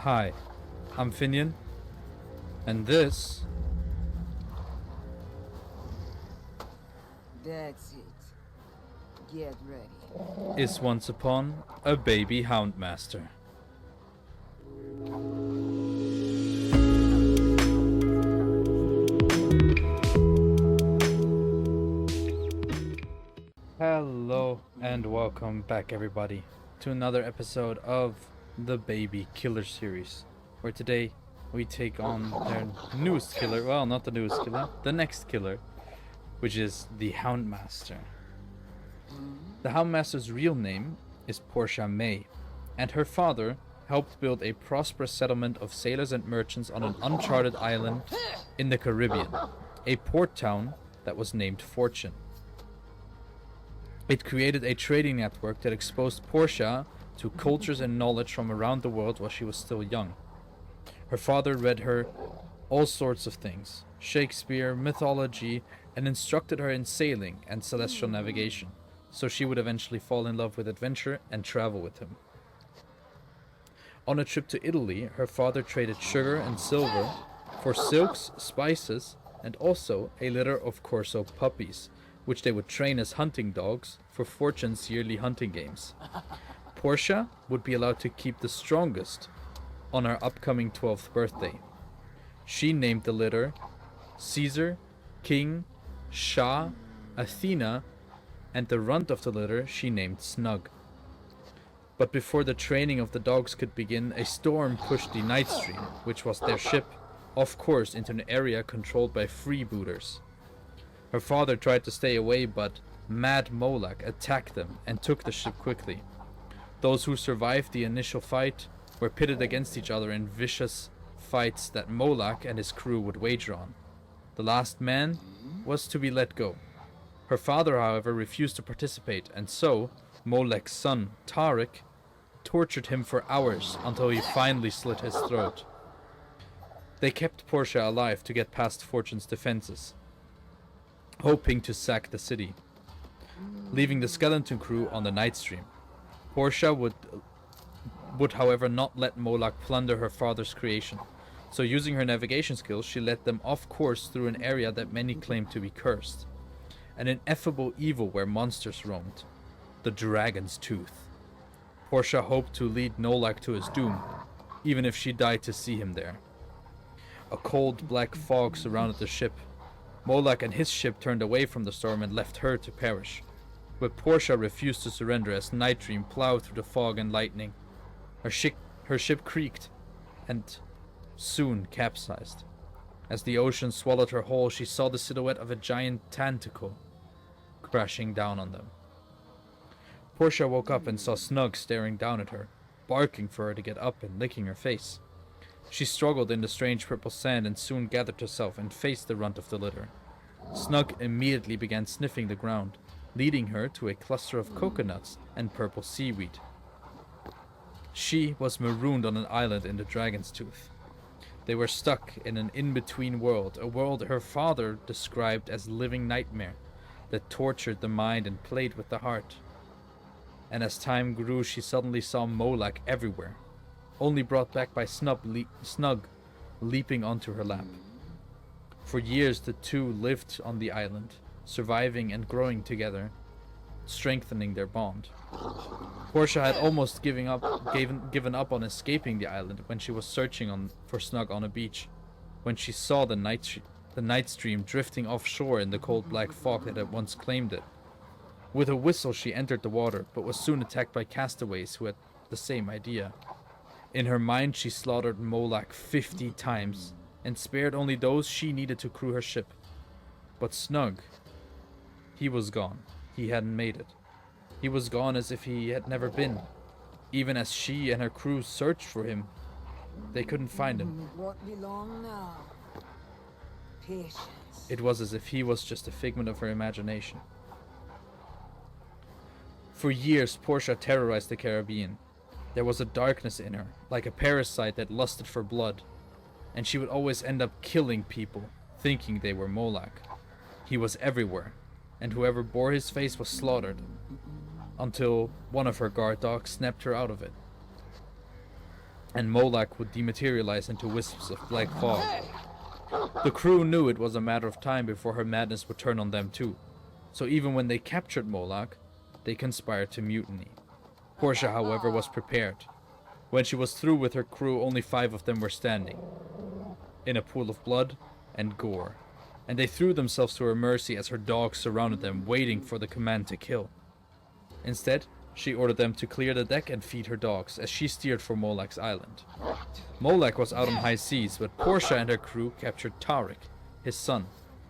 Hi, I'm Fynnion, and this That's it. Get ready. is Once Upon a Baby Houndmaster. Hello and welcome back everybody to another episode of the Baby Killer series, where today we take on their newest killer, well, not the newest killer, the next killer, which is the Houndmaster. The Houndmaster's real name is Portia May, and her father helped build a prosperous settlement of sailors and merchants on an uncharted island in the Caribbean, a port town that was named Fortune. It created a trading network that exposed Portia to cultures and knowledge from around the world while she was still young. Her father read her all sorts of things, Shakespeare, mythology, and instructed her in sailing and celestial navigation, so she would eventually fall in love with adventure and travel with him. On a trip to Italy, her father traded sugar and silver for silks, spices, and also a litter of Corso puppies, which they would train as hunting dogs for Fortune's yearly hunting games. Portia would be allowed to keep the strongest on her upcoming 12th birthday. She named the litter Caesar, King, Shah, Athena, and the runt of the litter she named Snug. But before the training of the dogs could begin, a storm pushed the Night Stream, which was their ship, off course into an area controlled by freebooters. Her father tried to stay away, but Mad Molak attacked them and took the ship quickly. Those who survived the initial fight were pitted against each other in vicious fights that Molak and his crew would wager on. The last man was to be let go. Her father, however, refused to participate, and so Molek's son, Tariq, tortured him for hours until he finally slit his throat. They kept Portia alive to get past Fortune's defenses, hoping to sack the city, leaving the skeleton crew on the Night Stream. Portia would however not let Molak plunder her father's creation, so using her navigation skills she led them off course through an area that many claimed to be cursed, an ineffable evil where monsters roamed, the Dragon's Tooth. Portia hoped to lead Molak to his doom, even if she died to see him there. A cold black fog surrounded the ship. Molak and his ship turned away from the storm and left her to perish. But Portia refused to surrender as Night Dream plowed through the fog and lightning. Her ship creaked and soon capsized. As the ocean swallowed her whole, she saw the silhouette of a giant tentacle crashing down on them. Portia woke up and saw Snug staring down at her, barking for her to get up and licking her face. She struggled in the strange purple sand and soon gathered herself and faced the runt of the litter. Snug immediately began sniffing the ground, leading her to a cluster of coconuts and purple seaweed. She was marooned on an island in the Dragon's Tooth. They were stuck in an in-between world, a world her father described as living nightmare that tortured the mind and played with the heart. And as time grew, she suddenly saw Molak everywhere, only brought back by Snug leaping onto her lap. For years the two lived on the island, surviving and growing together, strengthening their bond. Portia had almost given up on escaping the island when she was searching for Snug on a beach, when she saw the night stream drifting offshore in the cold black fog that had once claimed it. With a whistle she entered the water, but was soon attacked by castaways who had the same idea. In her mind she slaughtered Molak 50 times, and spared only those she needed to crew her ship. But Snug, he was gone. He hadn't made it. He was gone as if he had never been. Even as she and her crew searched for him, they couldn't find him. Won't be long now. Patience. It was as if he was just a figment of her imagination. For years, Portia terrorized the Caribbean. There was a darkness in her, like a parasite that lusted for blood, and she would always end up killing people, thinking they were Molak. He was everywhere, and whoever bore his face was slaughtered, until one of her guard dogs snapped her out of it. and Molak would dematerialize into wisps of black fog. The crew knew it was a matter of time before her madness would turn on them too, so even when they captured Molak, they conspired to mutiny. Portia, however, was prepared. When she was through with her crew, only 5 of them were standing, in a pool of blood and gore, and they threw themselves to her mercy as her dogs surrounded them, waiting for the command to kill. Instead, she ordered them to clear the deck and feed her dogs, as she steered for Molak's island. Molak was out on high seas, but Portia and her crew captured Tariq, his son,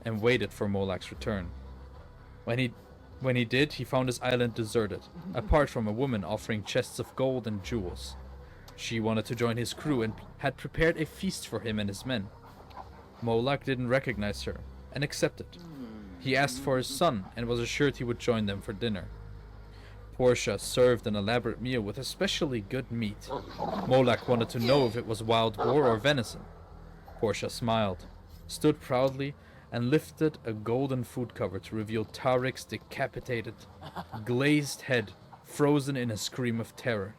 and waited for Molak's return. When he did, he found his island deserted, apart from a woman offering chests of gold and jewels. She wanted to join his crew and had prepared a feast for him and his men. Molak didn't recognize her and accepted. He asked for his son and was assured he would join them for dinner. Portia served an elaborate meal with especially good meat. Molak wanted to know if it was wild boar or venison. Portia smiled, stood proudly, and lifted a golden food cover to reveal Tariq's decapitated, glazed head frozen in a scream of terror,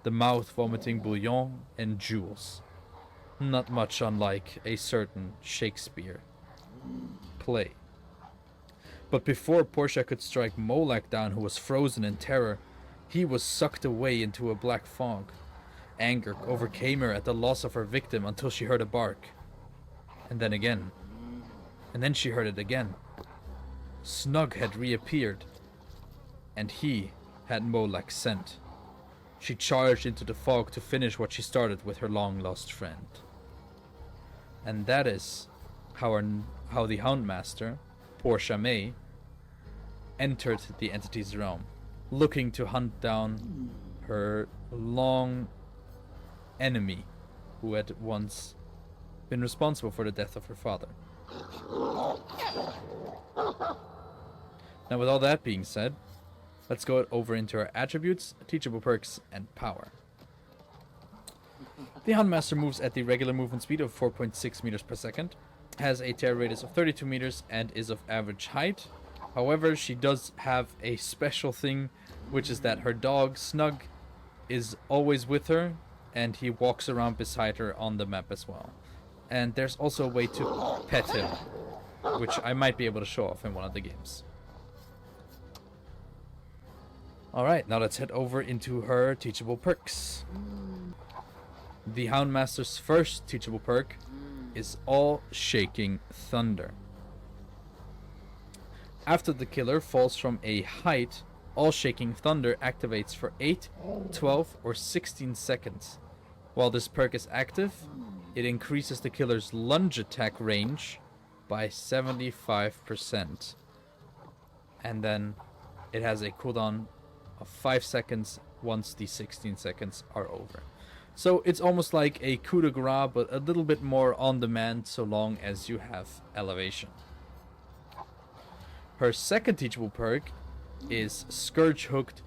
the mouth vomiting bouillon and jewels. Not much unlike a certain Shakespeare play. But before Portia could strike Molak down, who was frozen in terror, he was sucked away into a black fog. Anger overcame her at the loss of her victim until she heard a bark. And then again. And then she heard it again. Snug had reappeared, and he had Molak sent. She charged into the fog to finish what she started with her long-lost friend. And that is how the Houndmaster, Portia May, entered the entity's realm, looking to hunt down her long enemy who had once been responsible for the death of her father. Now, with all that being said, let's go over into our attributes, teachable perks, and power. The Houndmaster moves at the regular movement speed of 4.6 meters per second, has a terror radius of 32 meters, and is of average height. However, she does have a special thing, which is that her dog, Snug, is always with her, and he walks around beside her on the map as well. And there's also a way to pet him, which I might be able to show off in one of the games. Alright, now let's head over into her teachable perks. The Houndmaster's first teachable perk is All Shaking Thunder. After the killer falls from a height, All Shaking Thunder activates for 8, 12, or 16 seconds. While this perk is active, it increases the killer's lunge attack range by 75%. And then it has a cooldown of 5 seconds once the 16 seconds are over. So it's almost like a coup de grace, but a little bit more on demand so long as you have elevation. Her second teachable perk is Scourge Hooked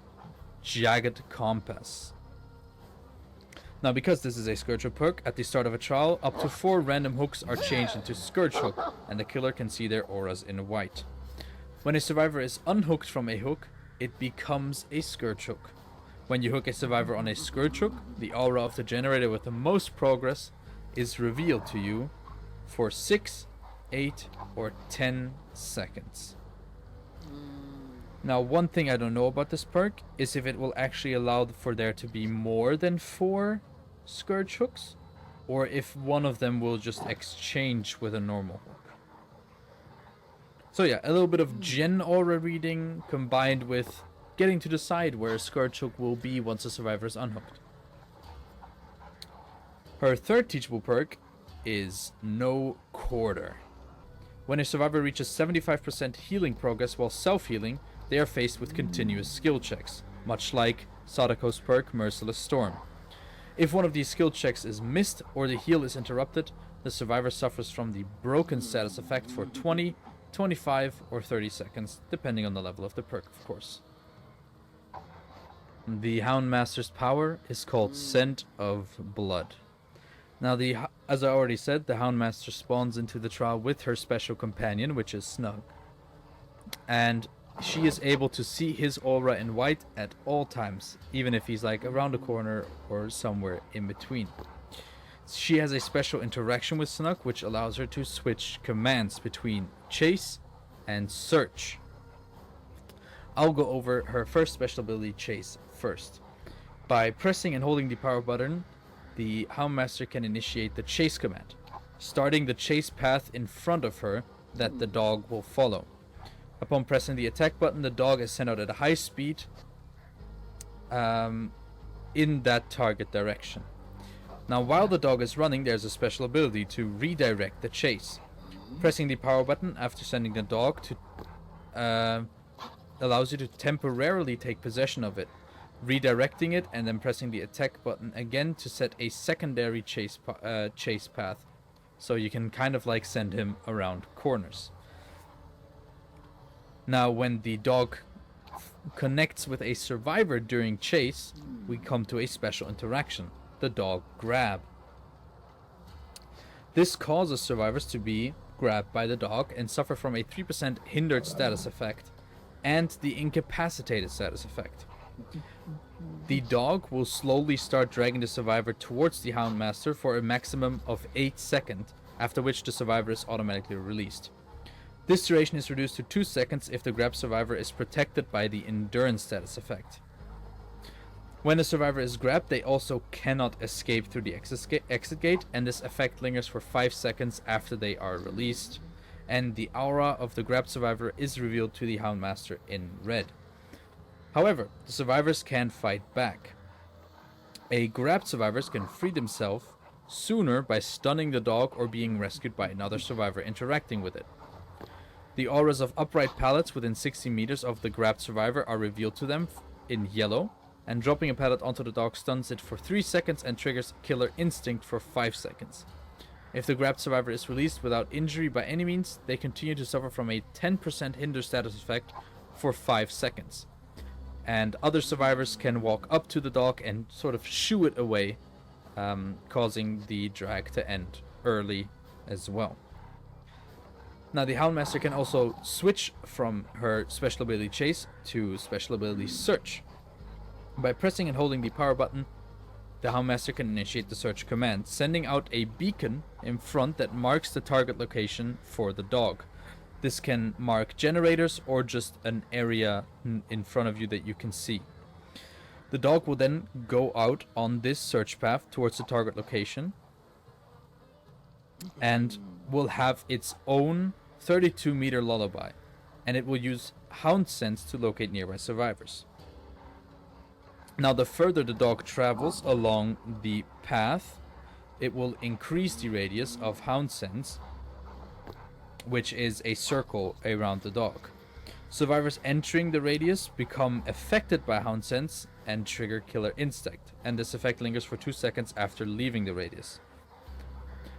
Jagged Compass. Now, because this is a Scourge Hook perk, at the start of a trial, up to 4 random hooks are changed into Scourge Hook, and the killer can see their auras in white. When a survivor is unhooked from a hook, it becomes a Scourge Hook. When you hook a survivor on a Scourge Hook, the aura of the generator with the most progress is revealed to you for 6, 8, or 10 seconds. Now, one thing I don't know about this perk is if it will actually allow for there to be more than 4 Scourge Hooks, or if one of them will just exchange with a normal hook. So yeah, a little bit of gen aura reading combined with getting to decide where a Scourge Hook will be once a survivor is unhooked. Her third teachable perk is No Quarter. When a survivor reaches 75% healing progress while self-healing, they are faced with continuous skill checks, much like Sadako's perk Merciless Storm. If one of these skill checks is missed or the heal is interrupted, the survivor suffers from the broken status effect for 20, 25, or 30 seconds, depending on the level of the perk, of course. The Houndmaster's power is called Scent of Blood. Now, as I already said, the Houndmaster spawns into the trial with her special companion, which is Snug. And she is able to see his aura in white at all times, even if he's like around the corner or somewhere in between. She has a special interaction with Snug, which allows her to switch commands between chase and search. I'll go over her first special ability, chase, first. By pressing and holding the power button, the Houndmaster can initiate the chase command, starting the chase path in front of her that the dog will follow. Upon pressing the attack button, the dog is sent out at a high speed in that target direction. Now, while the dog is running, there's a special ability to redirect the chase. Pressing the power button after sending the dog to allows you to temporarily take possession of it, redirecting it, and then pressing the attack button again to set a secondary chase path, so you can kind of like send him around corners. Now, when the dog connects with a survivor during chase, we come to a special interaction, the dog grab. This causes survivors to be grabbed by the dog and suffer from a 3% hindered status effect and the incapacitated status effect. The dog will slowly start dragging the survivor towards the Houndmaster for a maximum of 8 seconds, after which the survivor is automatically released. This duration is reduced to 2 seconds if the grabbed survivor is protected by the endurance status effect. When the survivor is grabbed, they also cannot escape through the exit gate, and this effect lingers for 5 seconds after they are released, and the aura of the grabbed survivor is revealed to the Houndmaster in red. However, the survivors can fight back. A grabbed survivor can free themselves sooner by stunning the dog or being rescued by another survivor interacting with it. The auras of upright pallets within 60 meters of the grabbed survivor are revealed to them in yellow, and dropping a pallet onto the dog stuns it for 3 seconds and triggers Killer Instinct for 5 seconds. If the grabbed survivor is released without injury by any means, they continue to suffer from a 10% hinder status effect for 5 seconds. And other survivors can walk up to the dog and sort of shoo it away, causing the drag to end early as well. Now, the Houndmaster can also switch from her special ability Chase to special ability Search. By pressing and holding the power button, the Houndmaster can initiate the search command, sending out a beacon in front that marks the target location for the dog. This can mark generators or just an area in front of you that you can see. The dog will then go out on this search path towards the target location and will have its own 32-meter lullaby, and it will use Hound Sense to locate nearby survivors. Now, the further the dog travels along the path, it will increase the radius of Hound Sense, which is a circle around the dog. Survivors entering the radius become affected by Hound Sense and trigger Killer Instinct, and this effect lingers for 2 seconds after leaving the radius.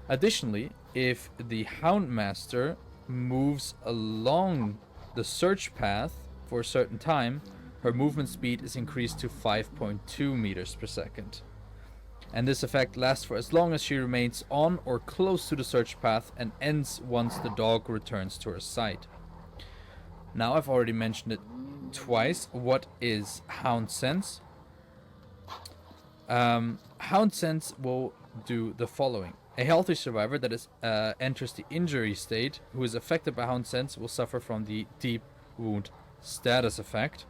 Additionally, if the Houndmaster moves along the search path for a certain time, her movement speed is increased to 5.2 meters per second. And this effect lasts for as long as she remains on or close to the search path and ends once the dog returns to her side. Now, I've already mentioned it twice. What is Hound Sense? Hound Sense will do the following. A healthy survivor that enters the injury state who is affected by Hound Sense will suffer from the deep wound status effect.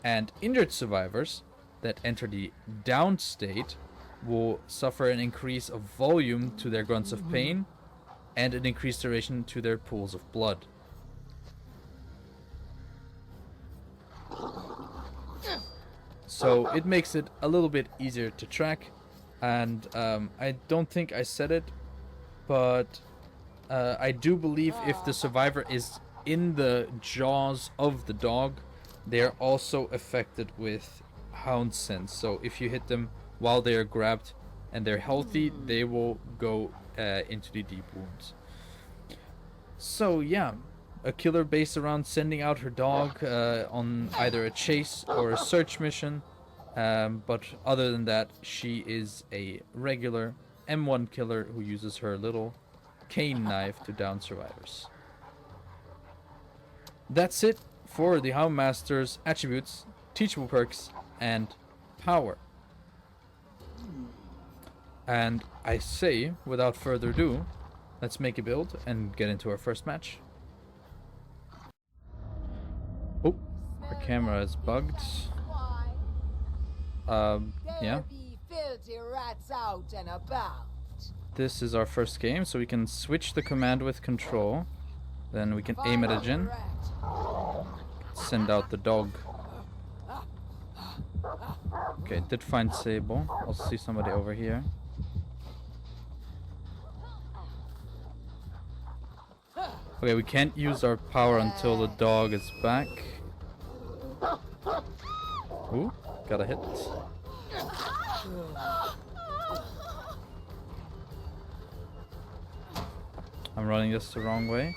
And injured survivors that enter the down state will suffer an increase of volume to their grunts of pain and an increased duration to their pools of blood. So it makes it a little bit easier to track, and I don't think I said it, but I do believe if the survivor is in the jaws of the dog, they are also affected with Hound Sense. So if you hit them while they are grabbed and they're healthy, they will go into the deep wounds. So yeah, a killer based around sending out her dog on either a chase or a search mission. But other than that, she is a regular M1 killer who uses her little cane knife to down survivors. That's it for the Houndmaster's attributes, teachable perks, and power. And I say, without further ado, let's make a build and get into our first match. Oh, our camera is bugged. Yeah. This is our first game, so we can switch the command with control. Then we can aim at a Jin. Send out the dog. Okay, did find Sable. I'll see somebody over here. Okay, we can't use our power until the dog is back. Ooh, got a hit. I'm running this the wrong way.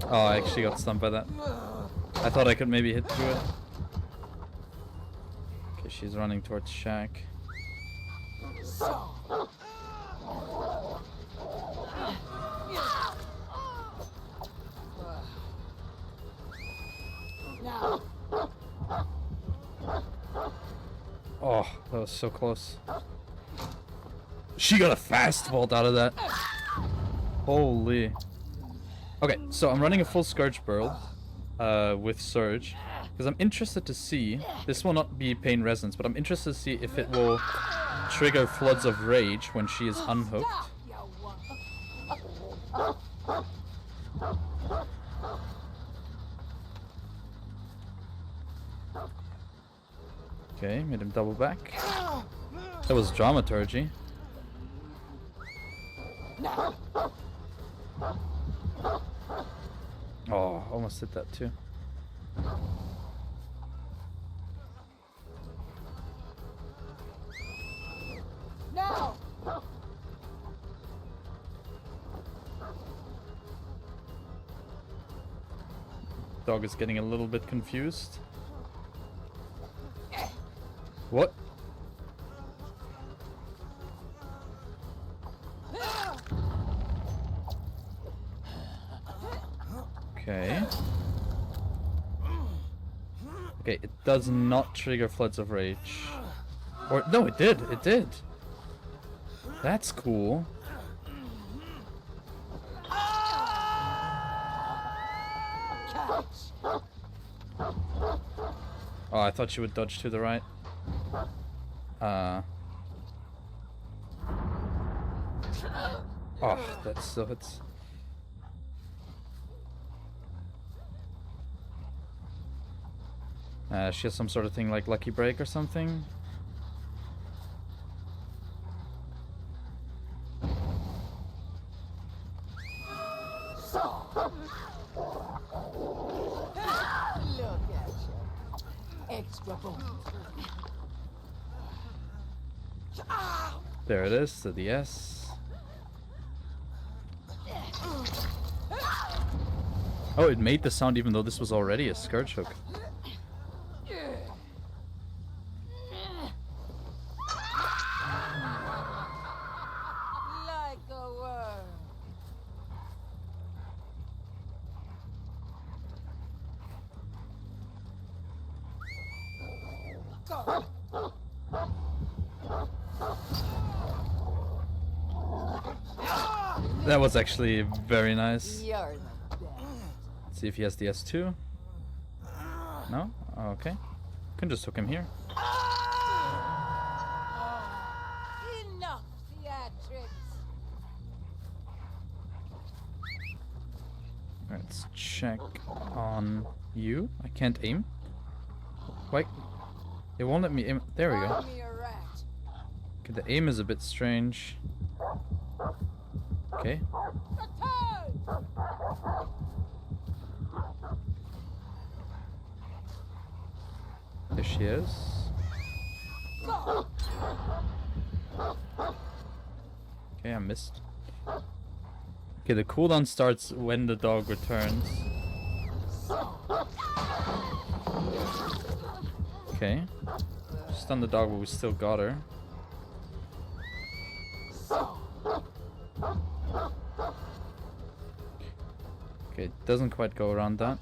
Oh, I actually got stunned by that. I thought I could maybe hit through it. Okay, she's running towards Shack. Oh, that was so close. She got a fast vault out of that. Holy. Okay, so I'm running a full Scourge build with Surge. Because I'm interested to see, this will not be Pain Resonance, but I'm interested to see if it will trigger Floods of Rage when she is unhooked. Okay, made him double back. That was Dramaturgy. Oh, almost hit that too. No. Dog is getting a little bit confused. What? Okay. Okay, it does not trigger Floods of Rage. Or, no, it did. It did. That's cool. Oh, I thought she would dodge to the right. Oh, that still hits. She has some sort of thing like Lucky Break or something. There it is, to the S. Oh, it made the sound even though this was already a Scourge hook. That was actually very nice. Let's see if he has the S2. No? Oh, okay. Can just hook him here. Enough theatrics. Let's check on you. I can't aim. Wait. It won't let me aim. There we go. Okay, the aim is a bit strange. Okay. There she is. Okay, I missed. Okay, the cooldown starts when the dog returns. Okay. Stun the dog, but we still got her. Okay, doesn't quite go around that.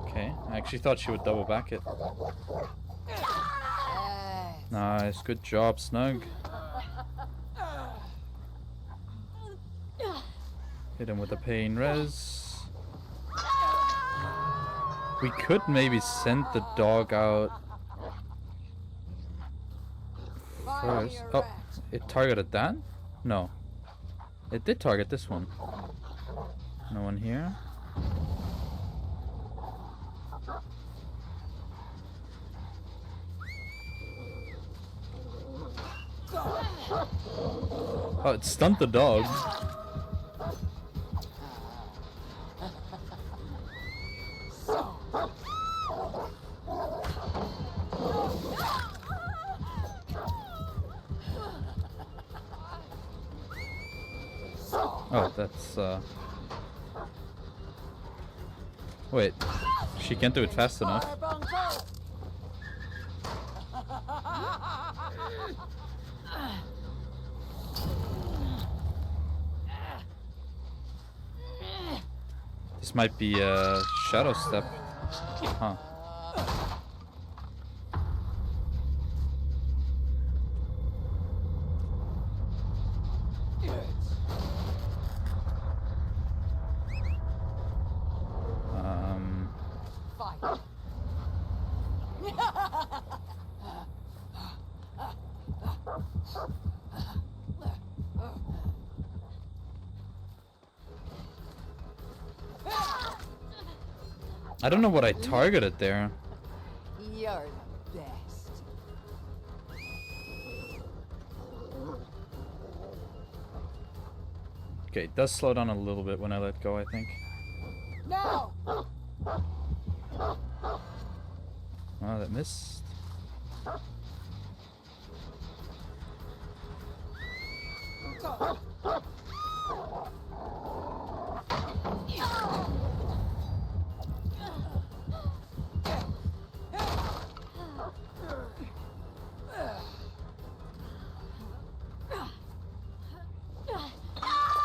Okay, I actually thought she would double back it. Nice, good job, Snug. Hit him with a pain res. We could maybe send the dog out first. Oh, it targeted that? No. It did target this one. No one here. Oh, it stunned the dog. Oh, that's wait, she can't do it fast enough. This might be a shadow step. Huh. I don't know what I targeted there. You're the best. Okay, it does slow down a little bit when I let go, I think. No. Oh, that missed.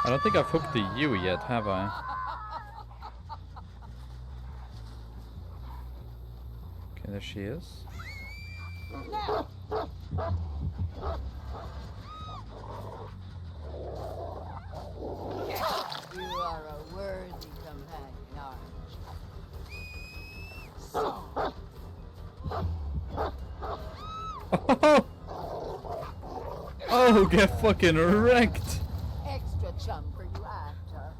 I don't think I've hooked the U yet, have I? Okay, there she is. You are a worthy companion, aren't you? Oh, get fucking wrecked! Extra chum for you after.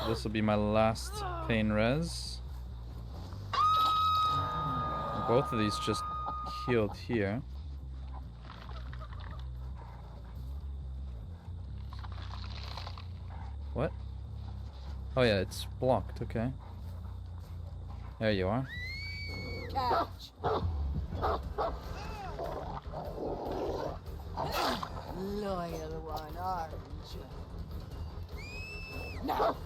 So this will be my last pain res. Both of these just healed here. What? Oh yeah, it's blocked, okay. There you are. Catch. Loyal one, aren't you? No.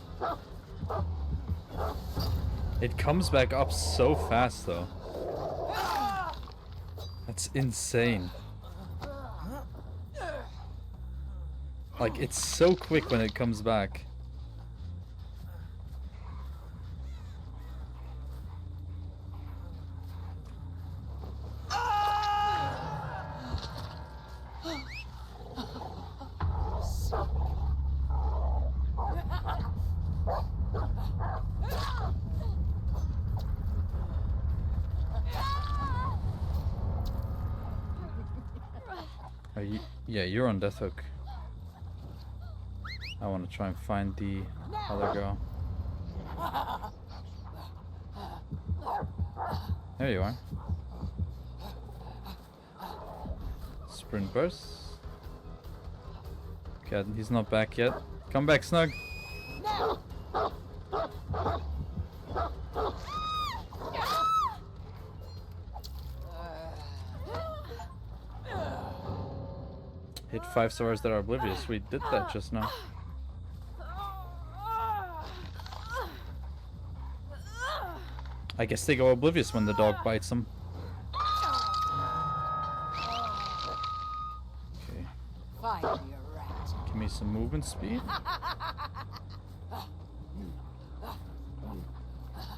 It comes back up so fast though. That's insane. Like, it's so quick when it comes back. Are you, yeah, you're on death hook. I want to try and find the other girl. There you are. Sprint burst. Okay, he's not back yet. Come back, Snug. Hit 5 stars that are oblivious. We did that just now. I guess they go oblivious when the dog bites them. Okay. Find your rat. Give me some movement speed.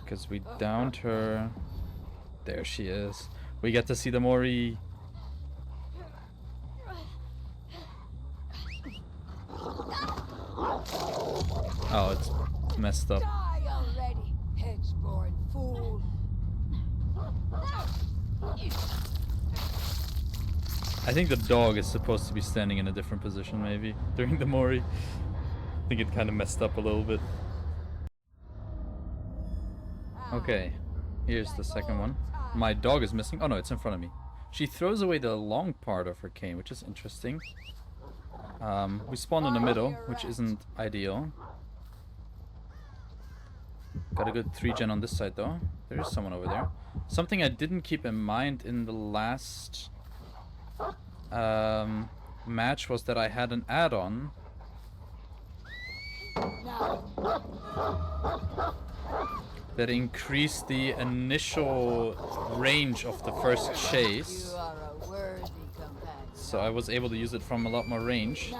Because we downed her. There she is. We get to see the Mori. Oh, it's messed up. Die already, hedge-born fool. I think the dog is supposed to be standing in a different position, maybe, during the Mori. I think it kind of messed up a little bit. Okay, here's the second one. My dog is missing. Oh no, it's in front of me. She throws away the long part of her cane, which is interesting. We spawned in the middle, which isn't ideal. Got a good 3-gen on this side though. There is someone over there. Something I didn't keep in mind in the last match was that I had an add-on. That increased the initial range of the first chase. You are a worthy companion. So I was able to use it from a lot more range.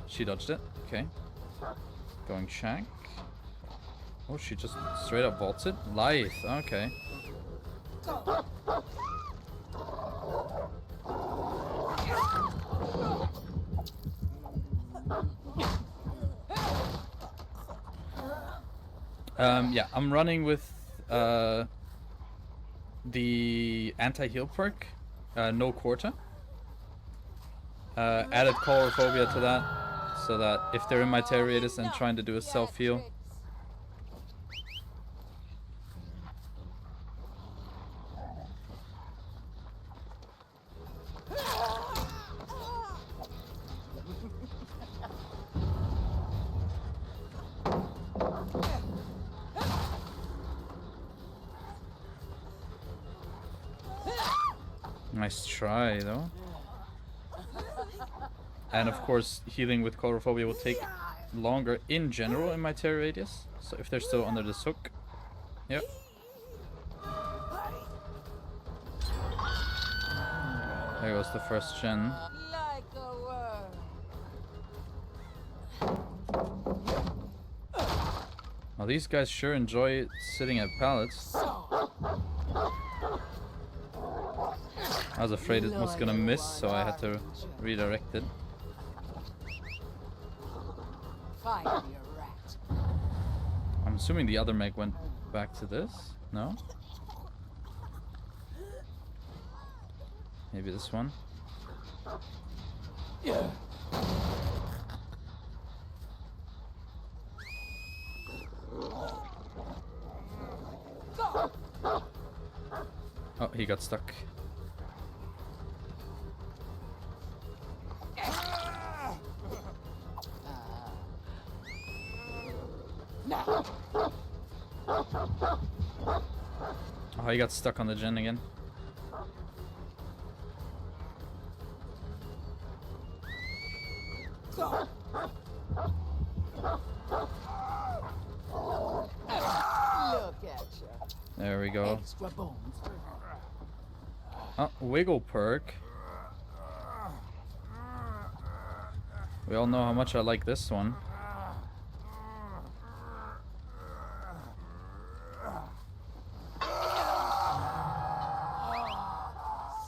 She dodged it. Okay. Going shank. Oh, she just straight up vaults it. Lithe. Okay. Yeah, I'm running with the anti-heal perk, no quarter. Added colorophobia to that, so that if they're in my terror radius and trying to do a self-heal. Nice try, though. And of course, healing with colorophobia will take longer in general in my terror radius. So if they're still under this hook. Yep. There goes the first gen. Like a worm. Well, these guys sure enjoy sitting at pallets. I was afraid it was gonna miss, so I had to redirect it. Find your rat. I'm assuming the other meg went back to this? No? Maybe this one? Oh, he got stuck. Oh, he got stuck on the gen again. Look at you. There we go. Extra bones. Oh, wiggle perk. We all know how much I like this one.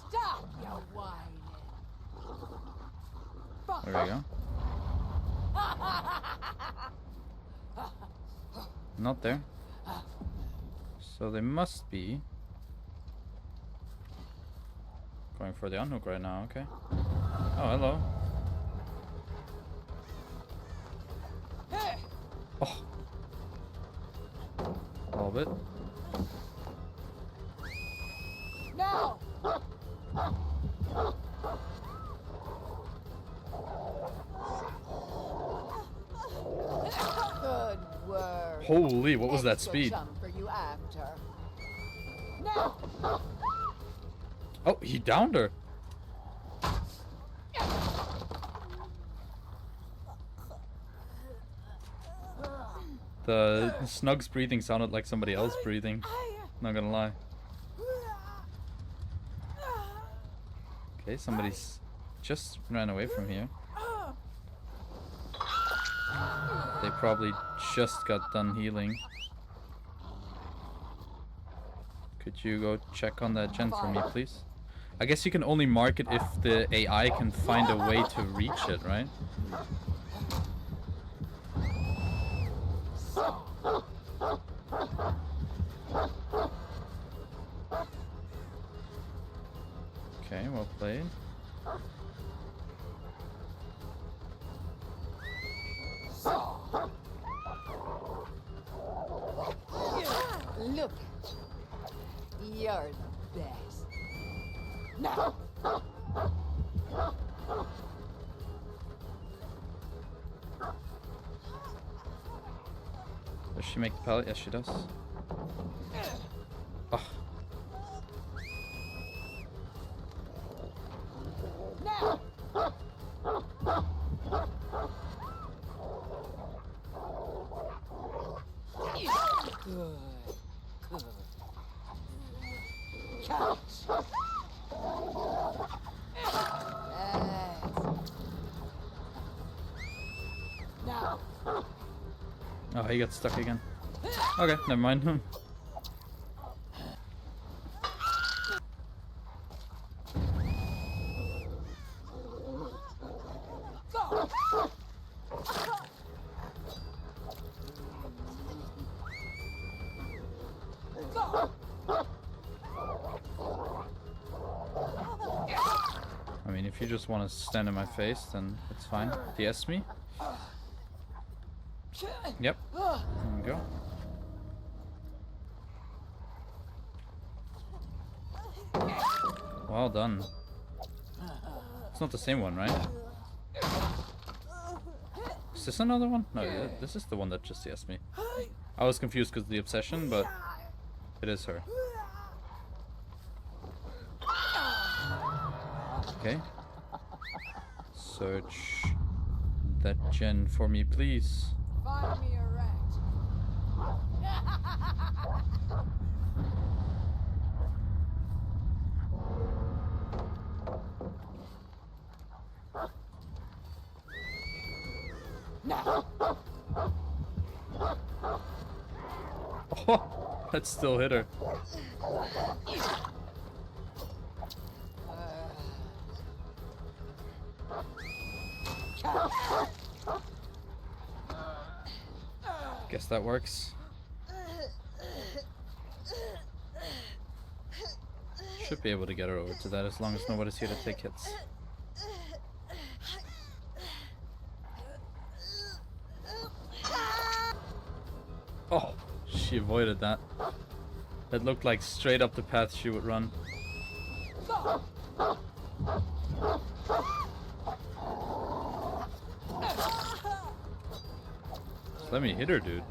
Stop your whining. There we go. Not there. So they must be going for the unhook right now, okay. Oh, hello. Oh. A little bit. No. Good work. Holy, what was that Extra speed? chum for you after. No. Oh, he downed her. The Snug's breathing sounded like somebody else breathing. Not gonna lie. Okay, somebody's just ran away from here. They probably just got done healing. Could you go check on that gen for me, please? I guess you can only mark it if the AI can find a way to reach it, right? Okay, well played. Look, you're the best. Now. Does she make the pallet? Yes, she does. Oh. Now. Good. Good. Challange. Now. Oh, he got stuck again. Okay, never mind. I mean, if you just want to stand in my face, then it's fine. DS me. Yep. There we go. Well done. It's not the same one, right? Is this another one? No, yeah, this is the one that just DS'd me. I was confused because of the obsession, but it is her. Okay. Search that gen for me, please. Find me a rat. Now. Oh, that still hit her. Guess that works. Should be able to get her over to that as long as nobody's here to take hits. Oh, she avoided that. That looked like straight up the path she would run. Just let me hit her, dude.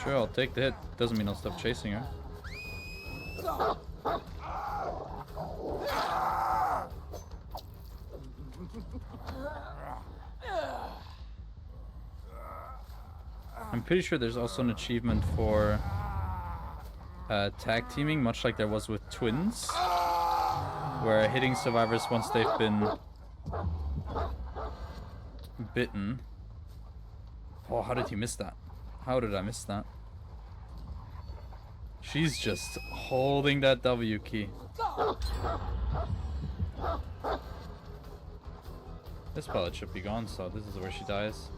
Sure, I'll take the hit. Doesn't mean I'll stop chasing her. I'm pretty sure there's also an achievement for tag teaming, much like there was with twins, where hitting survivors once they've been bitten. Oh, how did he miss that? How did I miss that? She's just holding that W key. This pellet should be gone, so this is where she dies.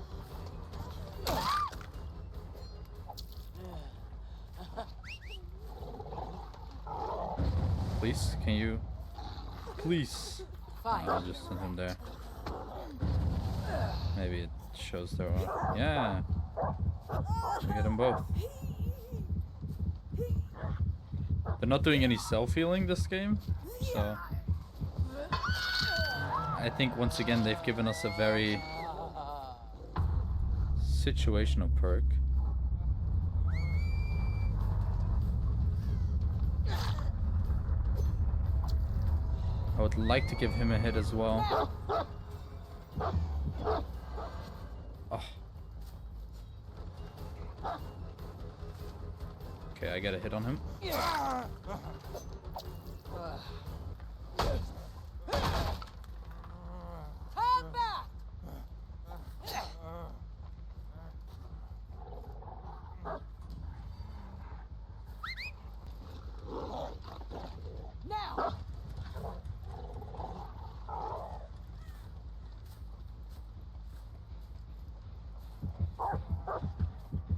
Please, can you? Please. I'll just send him there. Maybe it shows their own. Yeah. We get them both. They're not doing any self-healing this game, so I think once again they've given us a very situational perk. would like to give him a hit as well. Oh. Okay, I get a hit on him. Come back! Now!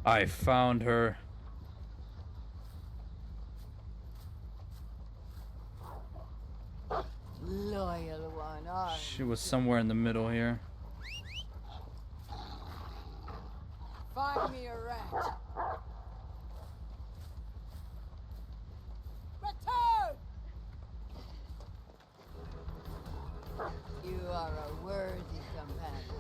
I found her. Loyal one, are She was somewhere in the middle here. Find me a rat. Return! You are a worthy companion.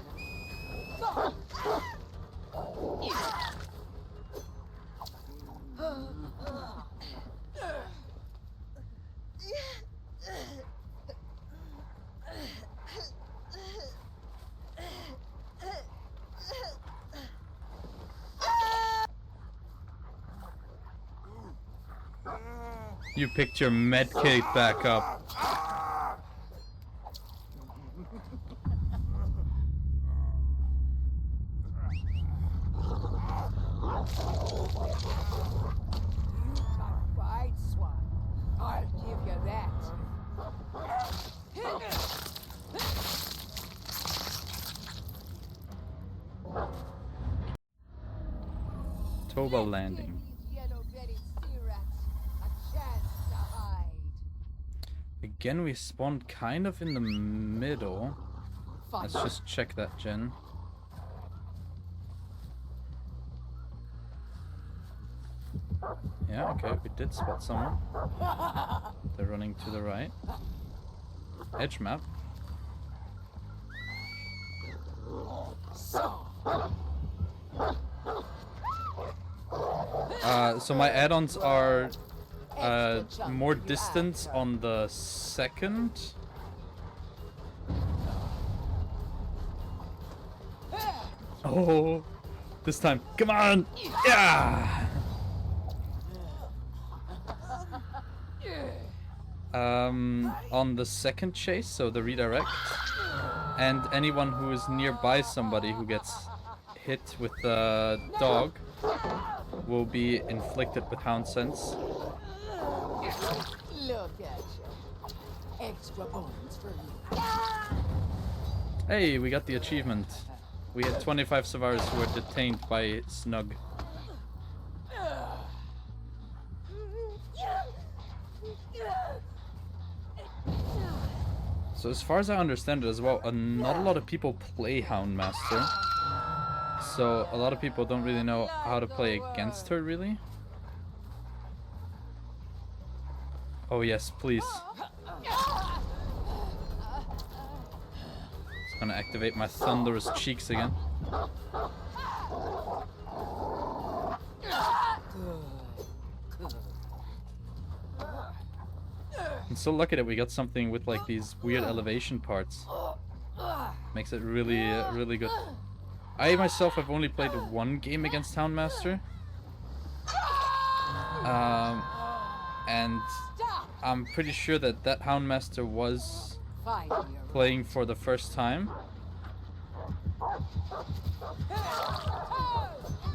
You picked your medkit back up. Fight swine. I'll give you that. Toba landing. Yellow-bellied sea rats a chance to hide. Again, we spawned kind of in the middle. Let's just check that, Jen. Yeah, okay, we did spot someone. They're running to the right. Edge map. So my add-ons are more distance on the second. Oh, this time. Come on! Yeah! On the second chase, so the redirect. And anyone who is nearby somebody who gets hit with the dog will be inflicted with Hound Sense. Look at you. Extra bones for you. Hey, we got the achievement. We had 25 survivors who were detained by Snug. So as far as I understand it as well, not a lot of people play Houndmaster. So a lot of people don't really know how to play against her, really. Oh yes, please. It's gonna activate my thunderous cheeks again. I'm so lucky that we got something with like these weird elevation parts. Makes it really, really good. I myself have only played one game against Houndmaster. And I'm pretty sure that that Houndmaster was playing for the first time.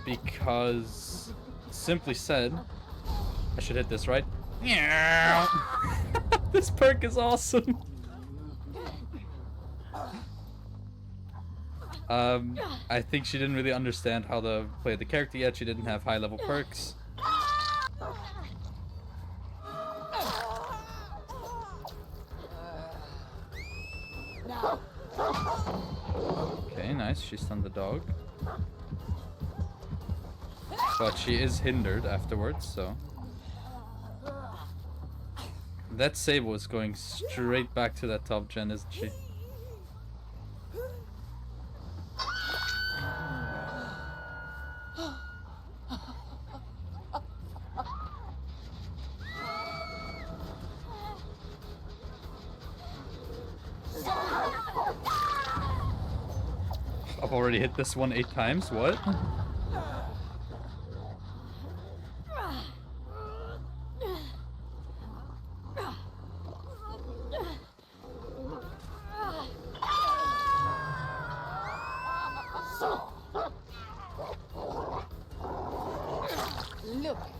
Because, simply said, I should hit this, right? Yeah. This perk is awesome. I think she didn't really understand how to play the character yet. She didn't have high level perks. Okay, nice. She stunned the dog. But she is hindered afterwards, so. That Sable is going straight back to that top gen, isn't she? I've already hit this one 8 times. What? Look at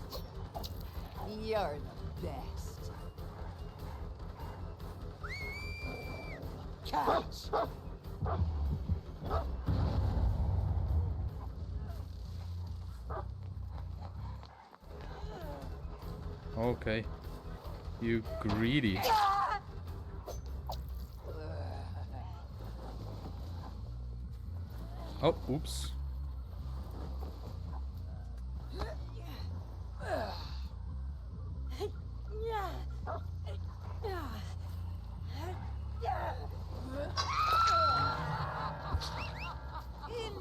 you. You're the best. Catch. Okay. You greedy. Oh, oops.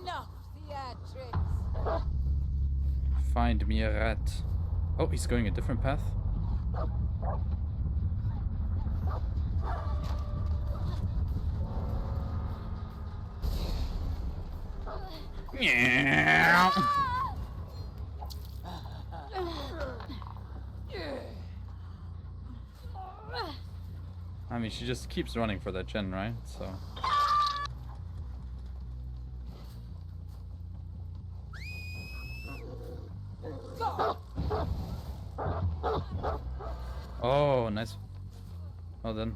Enough theatrics. Find me a rat. Oh, he's going a different path. Yeah. I mean, she just keeps running for that gen, right? So. Oh, nice. Well then.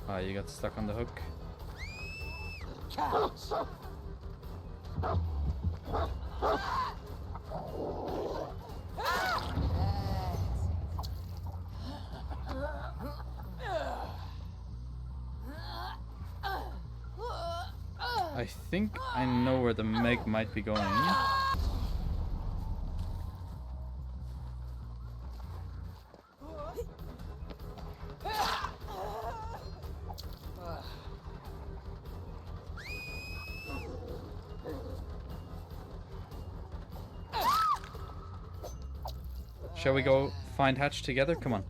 Ah, you got stuck on the hook. Catch. I think I know where the Meg might be going. Shall we go find Hatch together? Come on.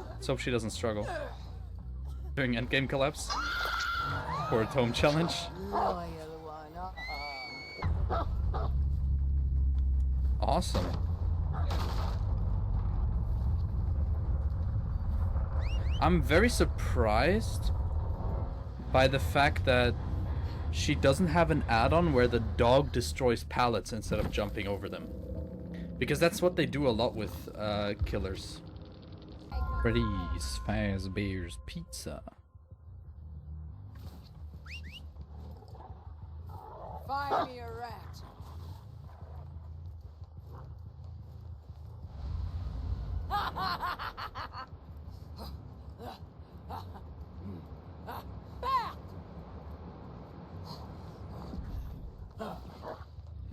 Let's hope she doesn't struggle. During endgame collapse? Or a tome challenge? Loyal one. Awesome. I'm very surprised by the fact that she doesn't have an add-on where the dog destroys pallets instead of jumping over them. Because that's what they do a lot with killers. Freddy's Fazbear's Pizza. Find me a rat.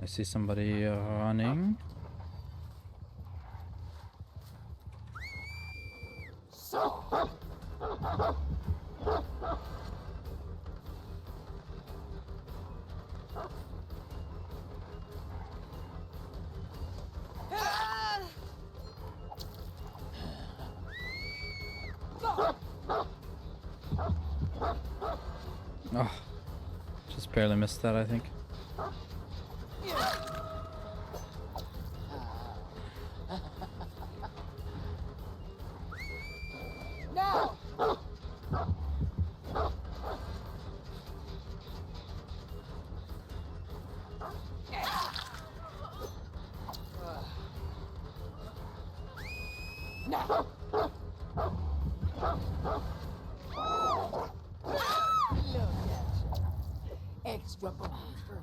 I see somebody running. Oh, just barely missed that, I think. No. No. Look at you. Extra bonus for me.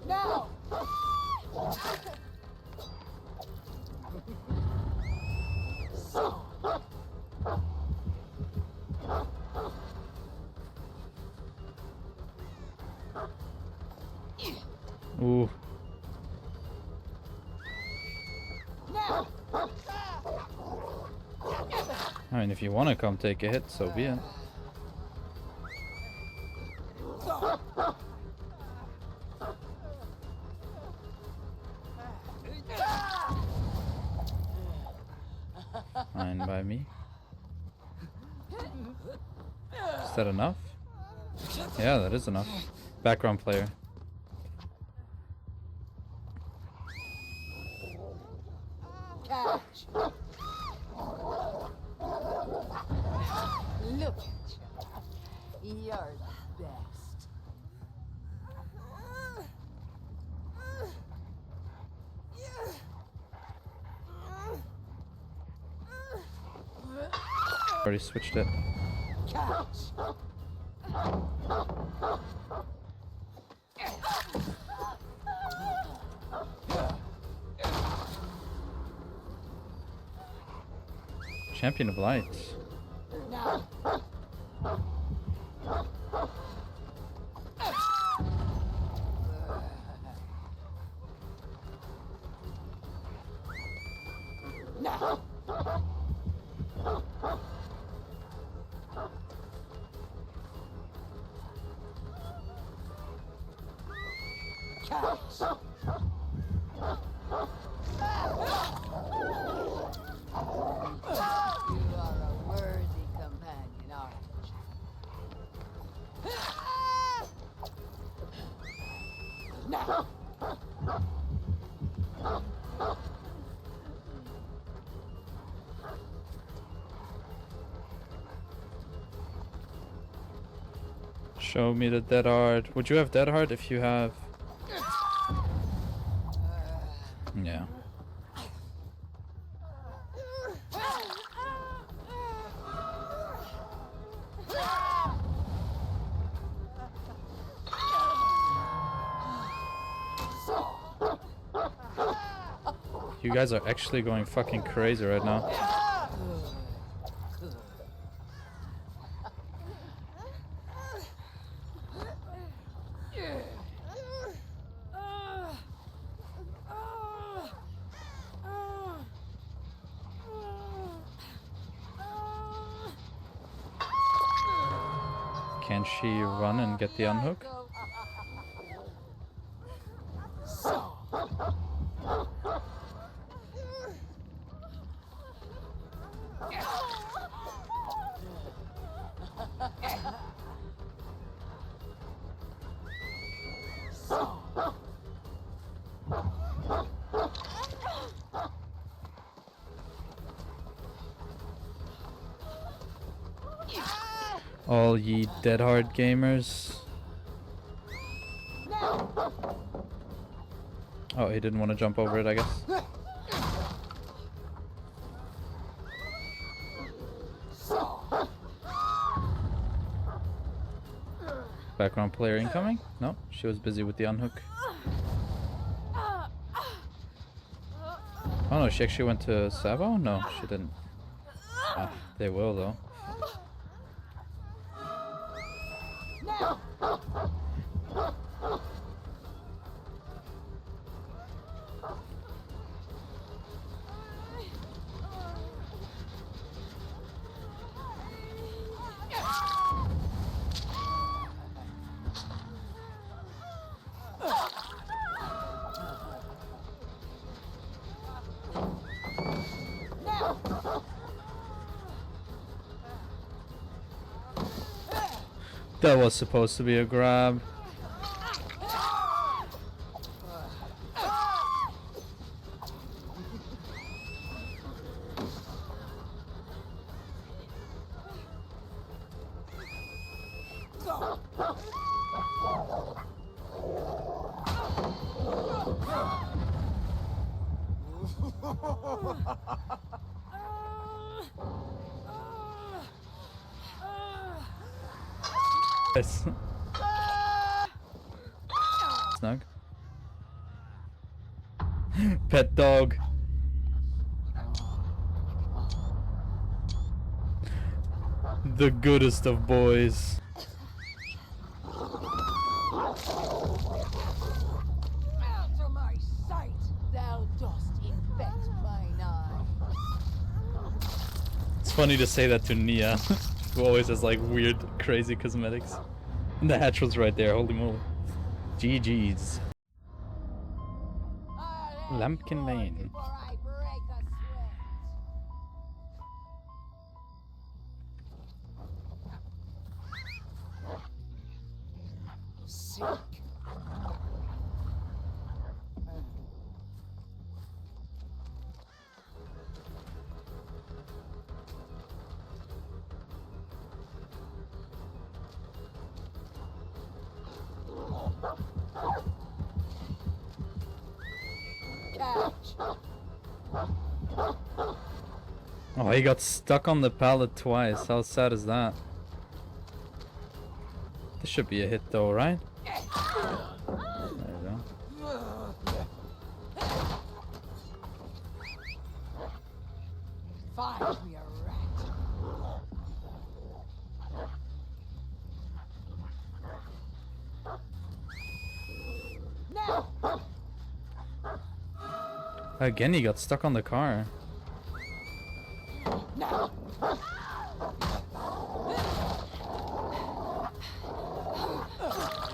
No. I mean, if you want to come take a hit, so be it. Fine by me. Is that enough? Yeah, that is enough. Background player. Catch. Look at you. You're the best. Already switched it. Catch. Champion of Light. Now. Now. Catch. You are a worthy companion, aren't you? Now. Show me the dead heart. Would you have dead heart if you have? Yeah. You guys are actually going fucking crazy right now. Can she run and get the unhook? All ye dead hard gamers. Oh, he didn't want to jump over it, I guess. Background player incoming? No, she was busy with the unhook. Oh no, she actually went to Savo? No, she didn't. Ah, they will though. That was supposed to be a grab. Snug. Pet dog. The goodest of boys. Out of my sight, thou dost infect mine eye. funny to say that to Nia, who always has like weird, crazy cosmetics. And the hatch was right there, holy moly. GG's. Lampkin Lane. Oh, he got stuck on the pallet twice. How sad is that? This should be a hit though, right? There we go. Find me a rat. Now. Again, he got stuck on the car. Now.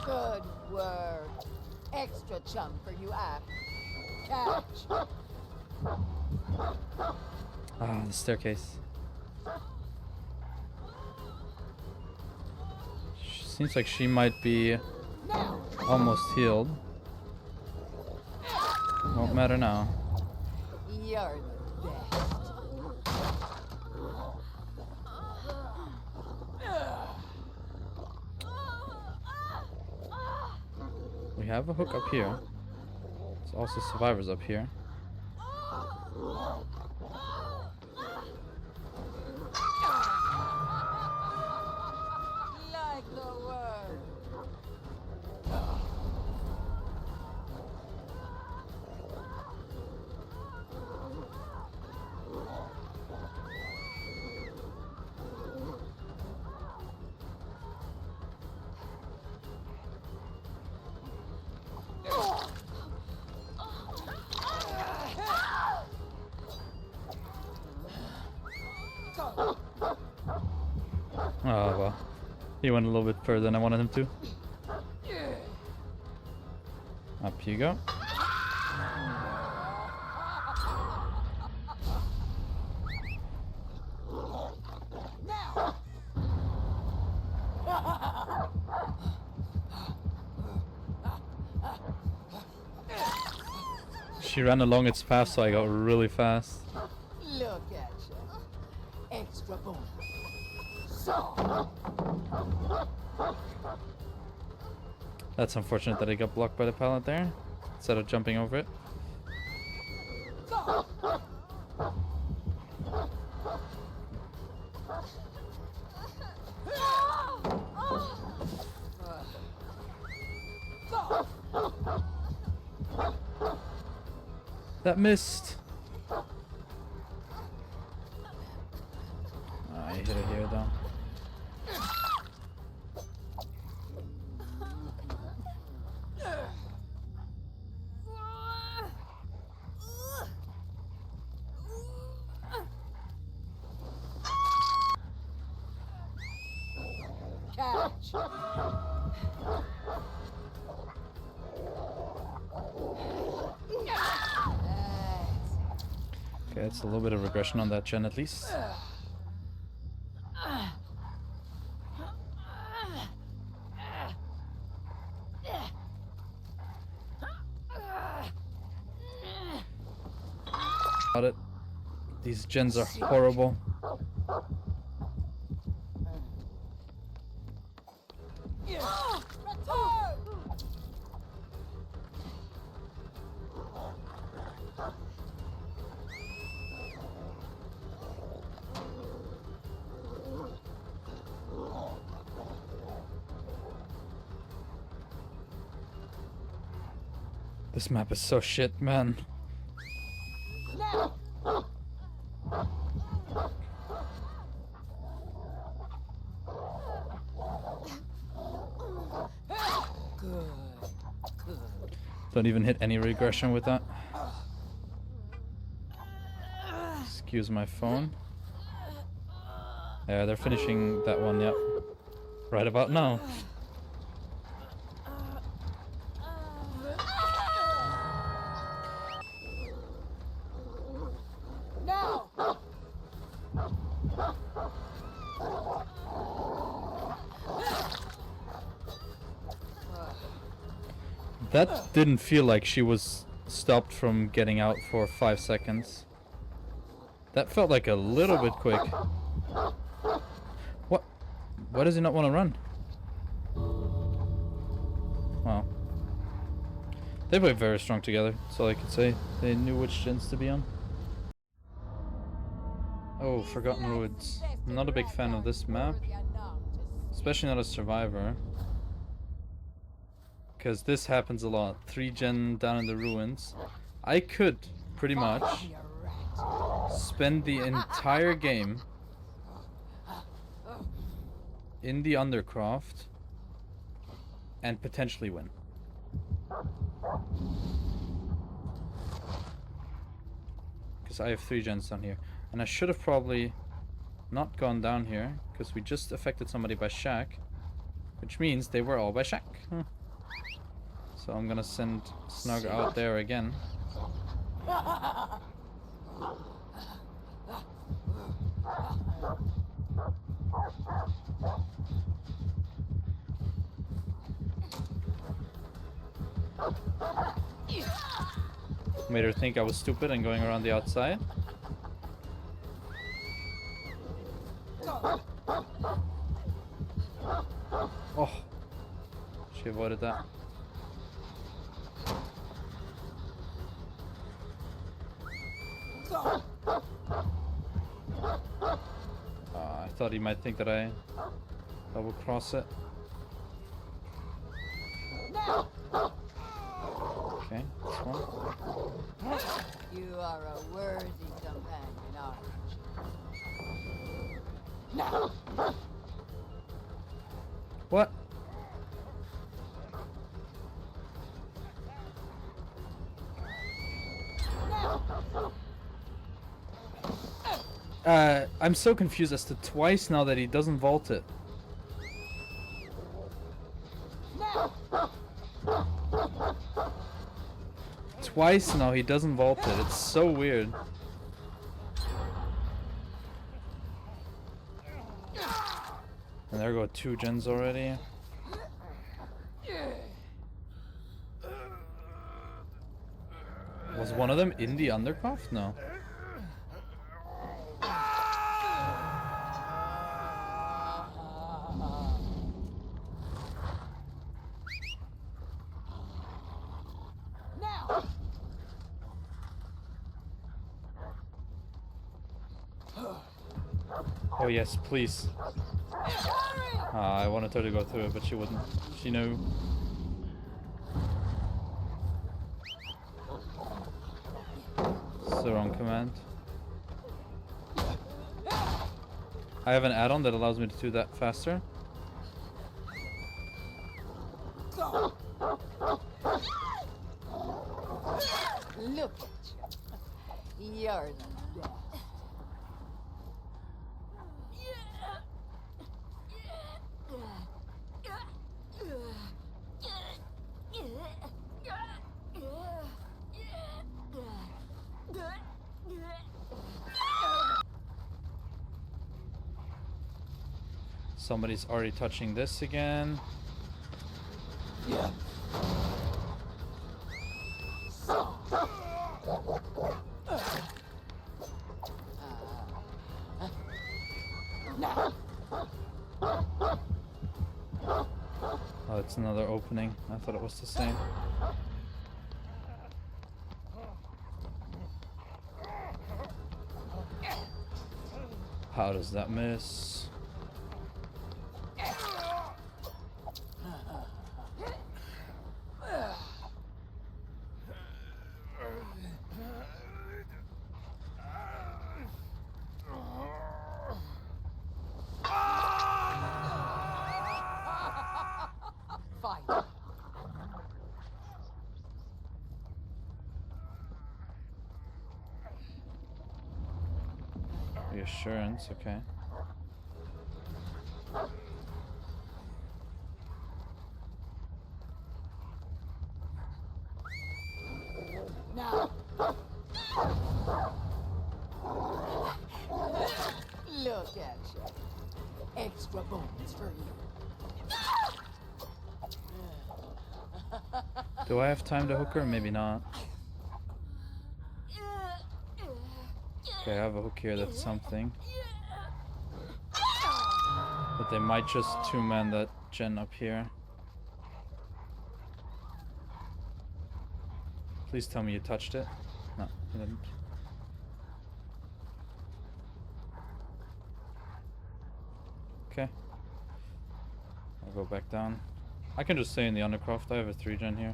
Good work. Extra chum for you, app. Catch. Ah, the staircase. Seems like she might be almost healed. Won't matter now. You're the best. We have a hook up here. There's also survivors up here. Like the word. Oh well. He went a little bit further than I wanted him to. Up you go. She ran along its path, so I got really fast. Look at you. Extra bonus. So. That's unfortunate that I got blocked by the pallet there, instead of jumping over it. Go. That missed. I hit it here though. Catch. Okay, it's a little bit of regression on that gen at least. Got it. These gens are horrible. This map is so shit, man. Don't even hit any regression with that. Excuse my phone. Yeah, they're finishing that one, yep. Right about now. No! That didn't feel like she was stopped from getting out for 5 seconds. That felt like a little bit quick. What? Why does he not want to run? Wow. They play very strong together, that's all I could say. They knew which gens to be on. Oh, Forgotten Ruins. I'm not a big fan of this map. Especially not a survivor. Because this happens a lot. 3 gen down in the ruins. I could, pretty much, spend the entire game in the Undercroft and potentially win. Because I have 3 gens down here. And I should have probably not gone down here, because we just affected somebody by shack. Which means they were all by shack. So I'm gonna send Snug out there again. Made her think I was stupid and going around the outside. Oh, she avoided that. I thought he might think that I double cross it. Okay, this one. You are a worthy companion, aren't you? What? I'm so confused as to twice now that he doesn't vault it. Twice now he doesn't vault it. It's so weird. And there go 2 gens already. Was one of them in the Undercroft? No. Oh yes, please. I wanted her to go through it, but she wouldn't. She knew. It's the wrong command. I have an add-on that allows me to do that faster. Look at you. You're the best. Somebody's already touching this again. Yeah. Oh, it's another opening. I thought it was the same. How does that miss? Fine. Reassurance, okay. Now. Look at you. Extra bonus for you. Do I have time to hook her? Maybe not. Okay, I have a hook here that's something. But they might just two-man that gen up here. Please tell me you touched it. No, you didn't. Okay. I'll go back down. I can just stay in the undercroft. I have a 3-gen here.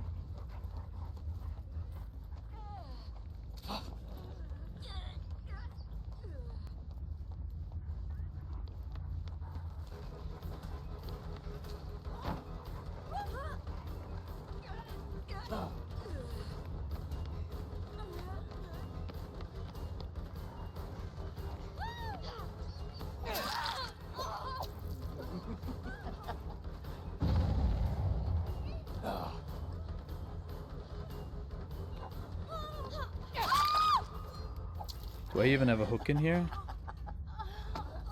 Do I even have a hook in here?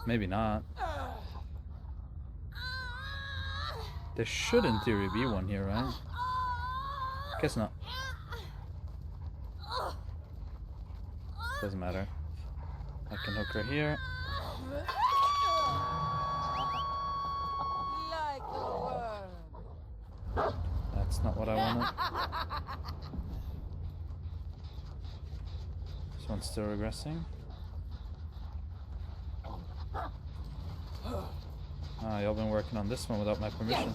Maybe not. There should in theory be one here, right? Guess not. Doesn't matter. I can hook her here. Like a worm. That's not what I wanted. This one's still regressing. Ah, y'all been working on this one without my permission.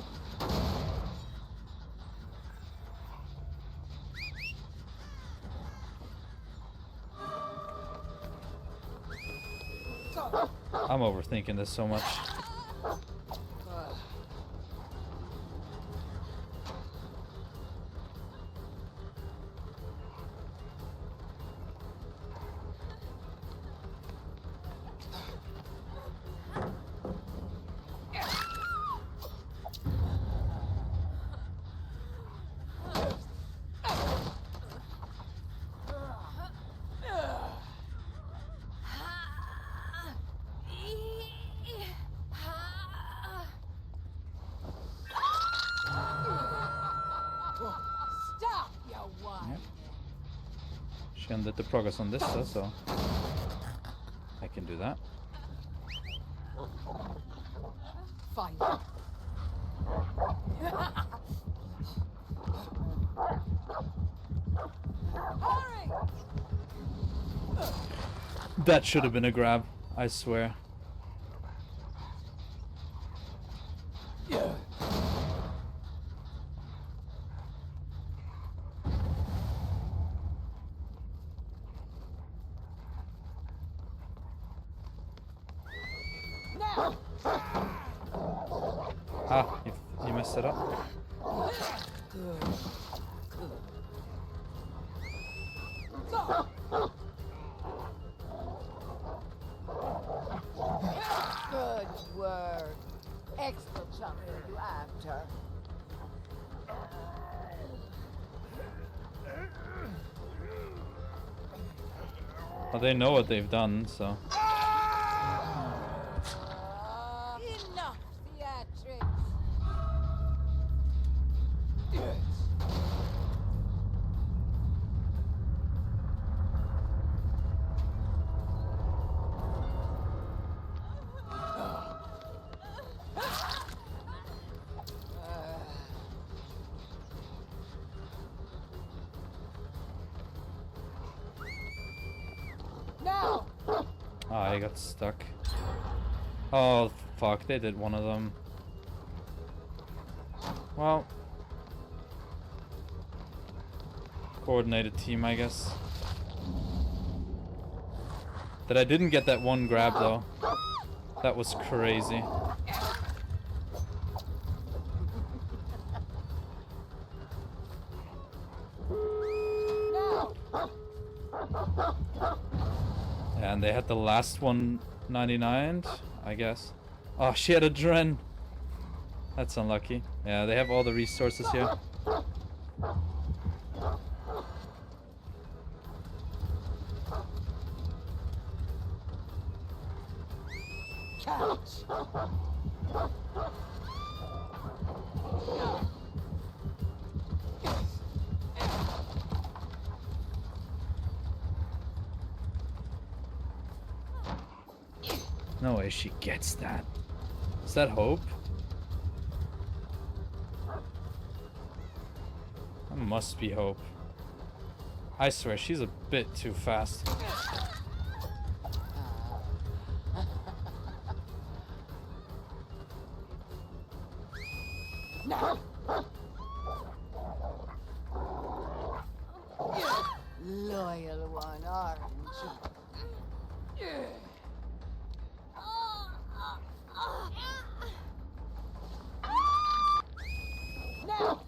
I'm overthinking this so much. She undid the progress on this though, so I can do that. Fine. That should have been a grab, I swear. Ah, you messed it up. Good work. Extra chunk for you after. Well, they know what they've done, so. Enough theatrics. Now. Ah, I got stuck. Oh, fuck, they did one of them. Well. Coordinated team, I guess. That I didn't get that one grab, though. That was crazy. And they had the last one 99'd, I guess. Oh, she had a dren. That's unlucky. Yeah, they have all the resources here. Catch. No way she gets that. Is that Hope? That must be Hope. I swear, she's a bit too fast. No. Loyal one, aren't you? No.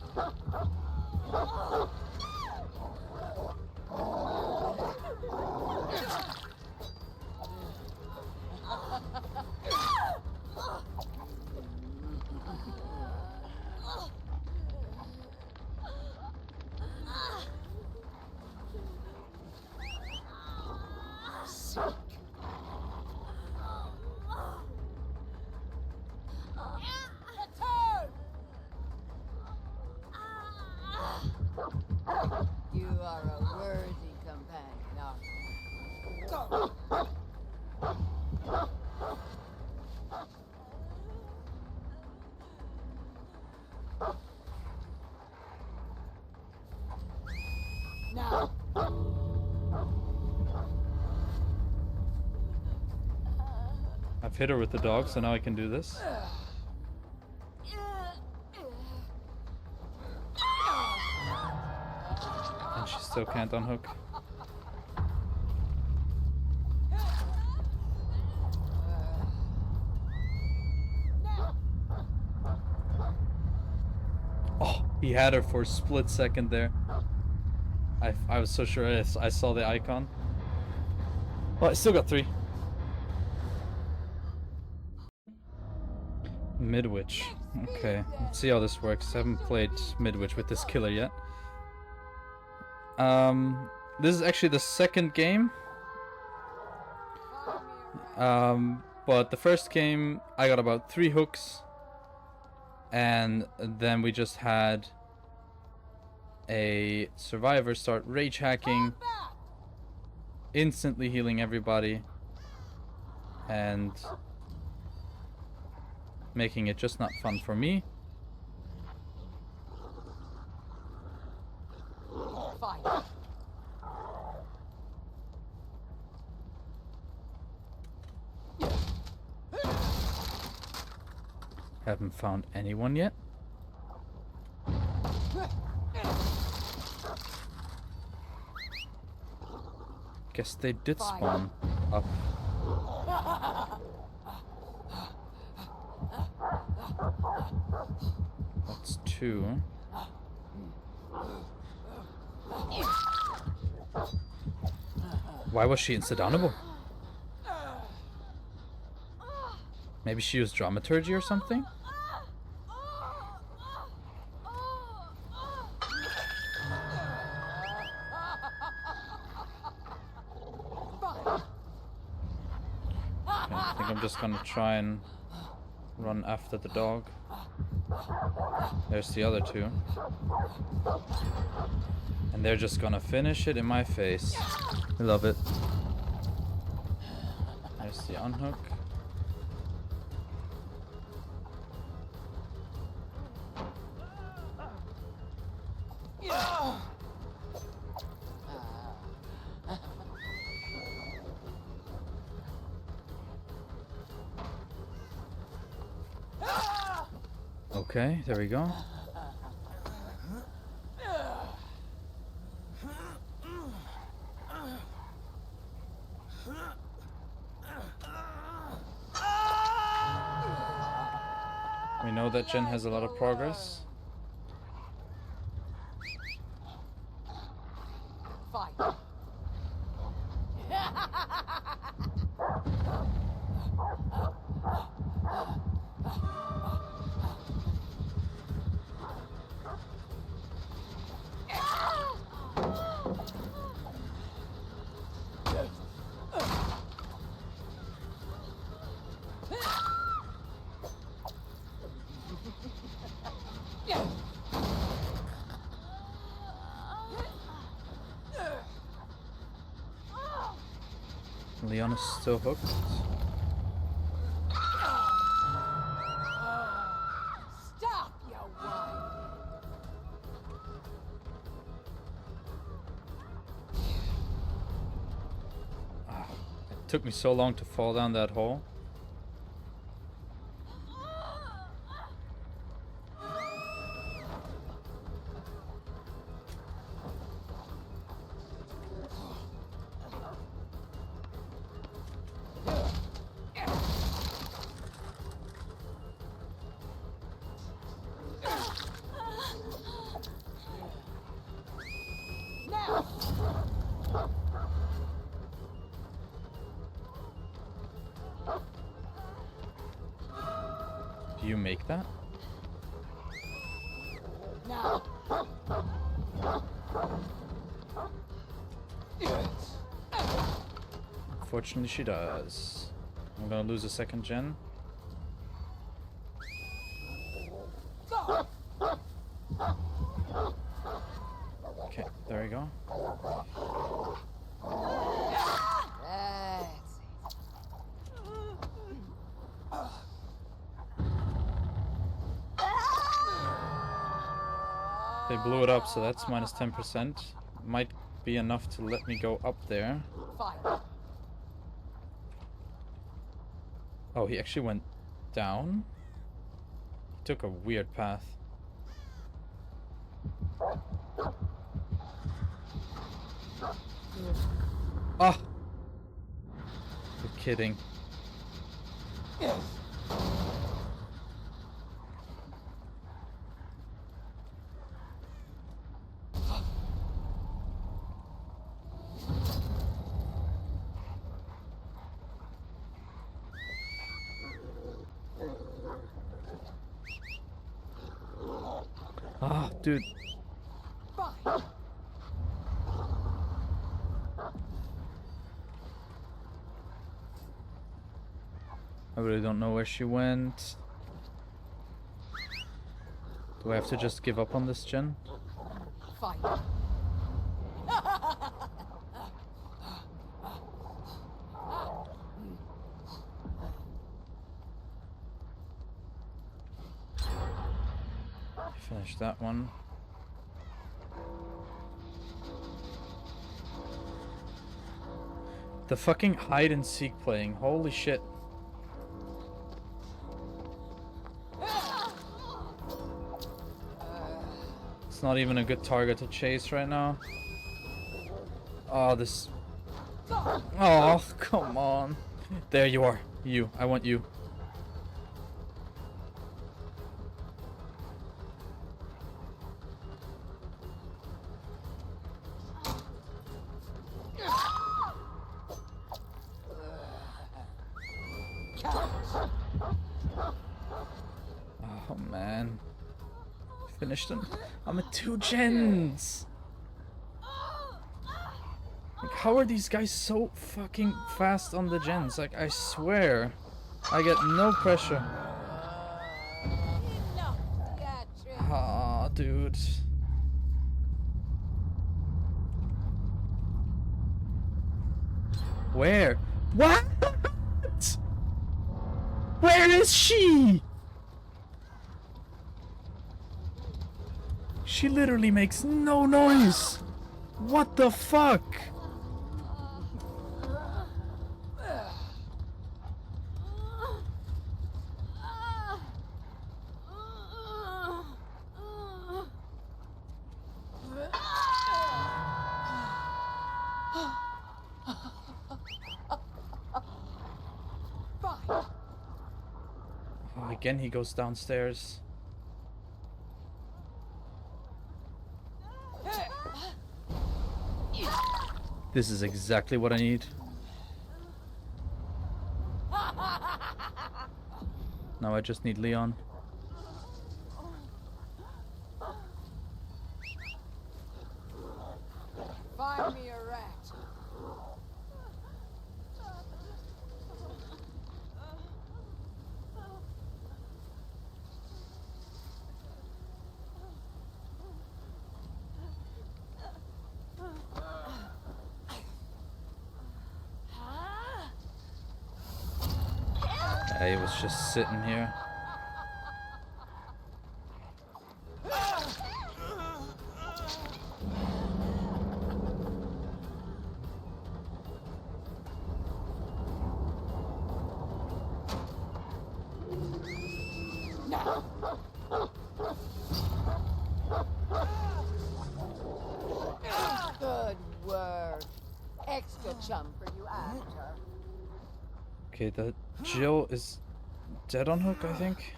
You are a worthy companion, aren't you? Go. Now. I've hit her with the dog, so now I can do this. And she still can't unhook. Oh, he had her for a split second there. I was so sure I saw the icon. Well, I still got 3. Midwich. Okay, let's see how this works. I haven't played Midwich with this killer yet. This is actually the second game. But the first game I got about 3 hooks, and then we just had a survivor start rage hacking, instantly healing everybody, and making it just not fun for me. Fine. Haven't found anyone yet. Guess they did spawn up. That's 2. Why was she insurmountable? Maybe she used dramaturgy or something? Okay, I think I'm just gonna try and run after the dog. There's the other 2. And they're just gonna finish it in my face. I love it. There's the unhook. Okay, there we go. We know that Jen has a lot of progress. Fine. Leon is still hooked. Stop, you whining. It took me so long to fall down that hole. Do you make that? Now. Fortunately, she does. I'm gonna lose a second gen. Okay, there we go. That's They blew it up, so that's minus 10%. Might be enough to let me go up there. fine. Oh, he actually went down? He took a weird path. Ah! You're kidding. Ah, dude. Fine. I really don't know where she went. Do I have to just give up on this gen? Fine. Finish that one. The fucking hide and seek playing. Holy shit. It's not even a good target to chase right now. Oh, this. Oh, come on. There you are. You. I want you. Oh man. Finished him. I'm at 2 gens. Like, how are these guys so fucking fast on the gens? Like, I swear. I get no pressure. Enough theatrics. Ah, dude. Where? What? Where is she? She literally makes no noise. What the fuck? Fine. Oh, again, he goes downstairs. This is exactly what I need. Now I just need Leon. Find me a rat. He was just sitting here. Good work. Extra chum for you after. Okay, the Jill is dead on hook, I think.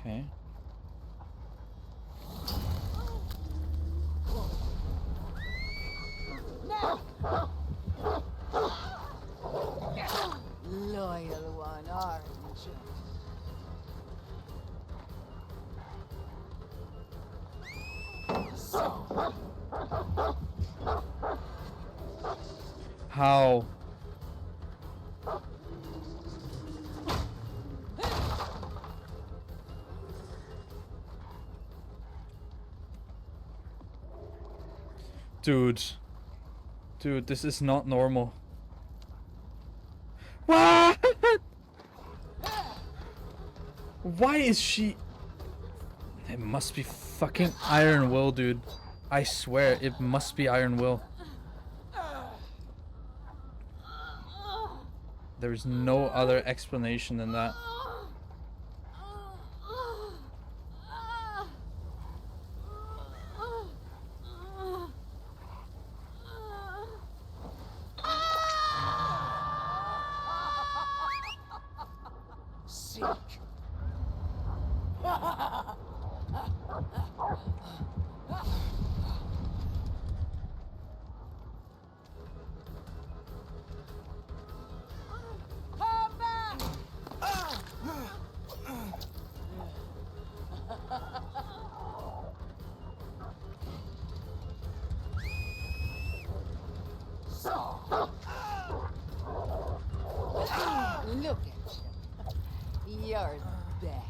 Okay. Loyal one, aren't you? So, How? Dude. Dude, this is not normal. What? Why is she... It must be fucking Iron Will, dude. I swear, it must be Iron Will. There's no other explanation than that. seek. Come back! So, look at you. You're the best.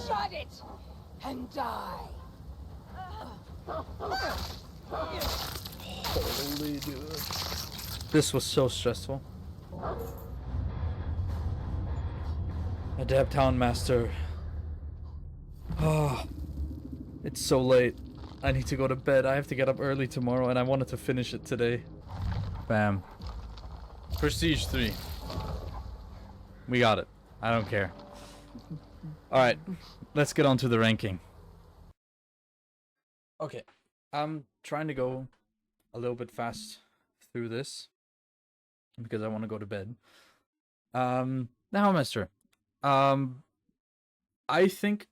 Shut it and die. Holy dude. This was so stressful. Adept Houndmaster. Oh, it's so late. I need to go to bed. I have to get up early tomorrow and I wanted to finish it today. Bam. Prestige 3. We got it. I don't care. Alright, let's get on to the ranking. Okay, I'm trying to go a little bit fast through this because I want to go to bed. The Houndmaster. I think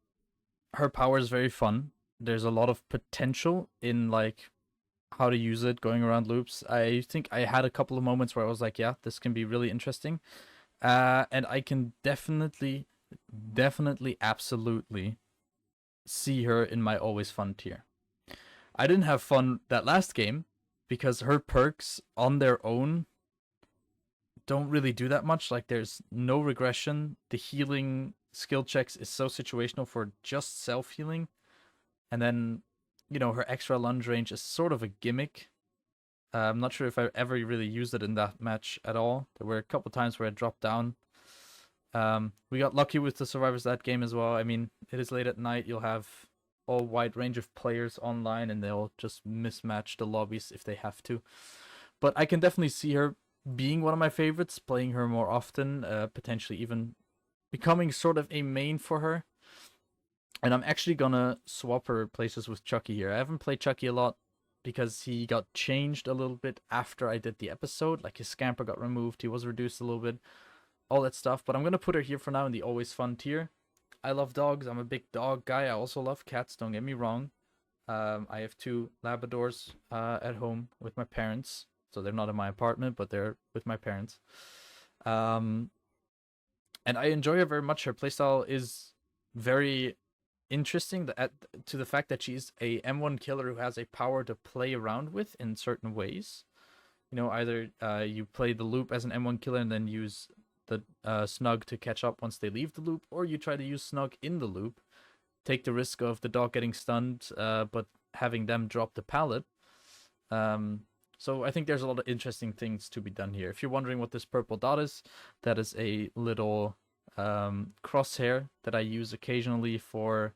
her power is very fun. There's a lot of potential in like how to use it, going around loops. I think I had a couple of moments where I was like, yeah, this can be really interesting. And I can definitely, absolutely see her in my always fun tier. I didn't have fun that last game because her perks on their own don't really do that much. Like there's no regression. The healing skill checks is so situational for just self-healing. And then, you know, her extra lunge range is sort of a gimmick. I'm not sure if I ever really used it in that match at all. There were a couple times where I dropped down We got lucky with the Survivors that game as well. I mean, it is late at night. You'll have a wide range of players online, and they'll just mismatch the lobbies if they have to. But I can definitely see her being one of my favorites, playing her more often, potentially even becoming sort of a main for her. And I'm actually gonna swap her places with Chucky here. I haven't played Chucky a lot because he got changed a little bit after I did the episode. Like his scamper got removed, he was reduced a little bit, all that stuff. But I'm gonna put her here for now in the always fun tier. I love dogs. I'm a big dog guy. I also love cats, don't get me wrong. I have 2 Labradors at home with my parents. So they're not in my apartment, but they're with my parents. And I enjoy her very much. Her playstyle is very interesting to the fact that she's a M1 killer who has a power to play around with in certain ways. You know, either you play the loop as an M1 killer and then use the Snug to catch up once they leave the loop, or you try to use Snug in the loop, take the risk of the dog getting stunned, but having them drop the pallet. So I think there's a lot of interesting things to be done here. If you're wondering what this purple dot is, that is a little crosshair that I use occasionally for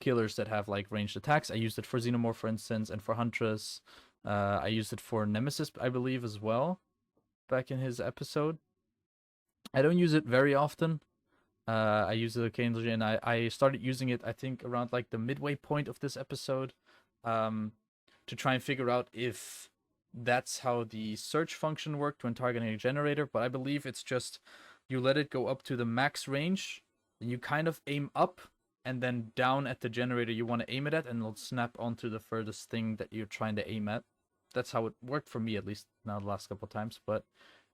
killers that have like ranged attacks. I used it for Xenomorph, for instance, and for Huntress. I used it for Nemesis, I believe, as well, back in his episode. I don't use it very often. I use it occasionally, and I started using it, I think, around like the midway point of this episode, to try and figure out if that's how the search function worked when targeting a generator. But I believe it's just you let it go up to the max range, and you kind of aim up and then down at the generator you want to aim it at, and it'll snap onto the furthest thing that you're trying to aim at. That's how it worked for me, at least now the last couple of times. But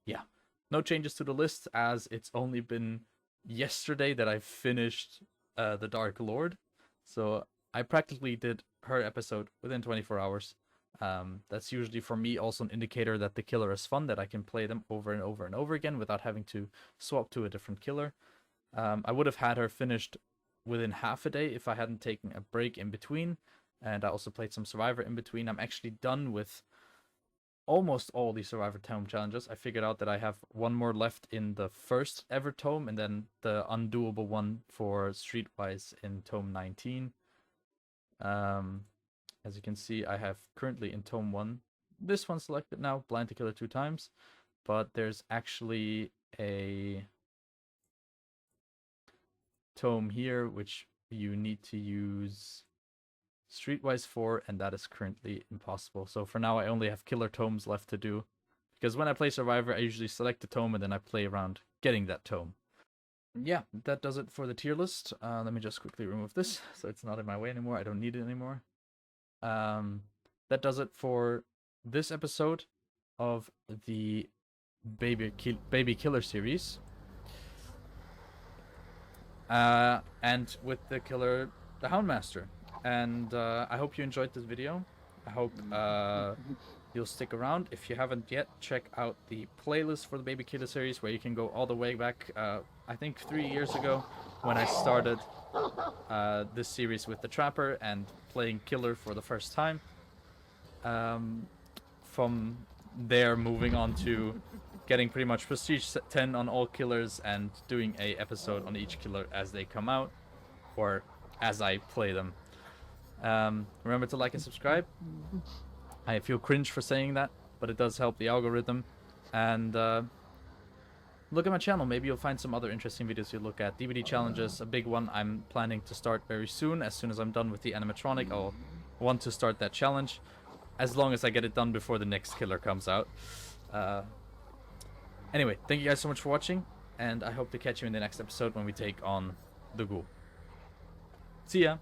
yeah, no changes to the list, as it's only been yesterday that I finished the Dark Lord. So I practically did her episode within 24 hours. That's usually for me also an indicator that the killer is fun, that I can play them over and over and over again without having to swap to a different killer. I would have had her finished within half a day if I hadn't taken a break in between, and I also played some Survivor in between. I'm actually done with almost all the Survivor Tome challenges. I figured out that I have one more left in the first ever tome, and then the undoable one for Streetwise in tome 19. As you can see, I have currently in tome 1 this one selected now, blind to killer 2 times, but there's actually a tome here which you need to use Streetwise for, and that is currently impossible. So for now I only have killer tomes left to do, because when I play Survivor I usually select the tome and then I play around getting that tome. Yeah, that does it for the tier list. Let me just quickly remove this so it's not in my way anymore. I don't need it anymore. That does it for this episode of the Baby Killer series. And with the killer, the Houndmaster. And I hope you enjoyed this video. I hope you'll stick around. If you haven't yet, check out the playlist for the Baby Killer series, where you can go all the way back, I think 3 years ago, when I started this series with the Trapper and playing Killer for the first time. From there, moving on to getting pretty much Prestige 10 on all killers and doing a episode on each killer as they come out, or as I play them. Remember to like and subscribe. I feel cringe for saying that, but it does help the algorithm. And look at my channel. Maybe you'll find some other interesting videos you look at. DVD challenges, a big one I'm planning to start very soon. As soon as I'm done with the animatronic, I'll want to start that challenge, as long as I get it done before the next killer comes out. Anyway, thank you guys so much for watching, and I hope to catch you in the next episode when we take on the Ghoul. See ya!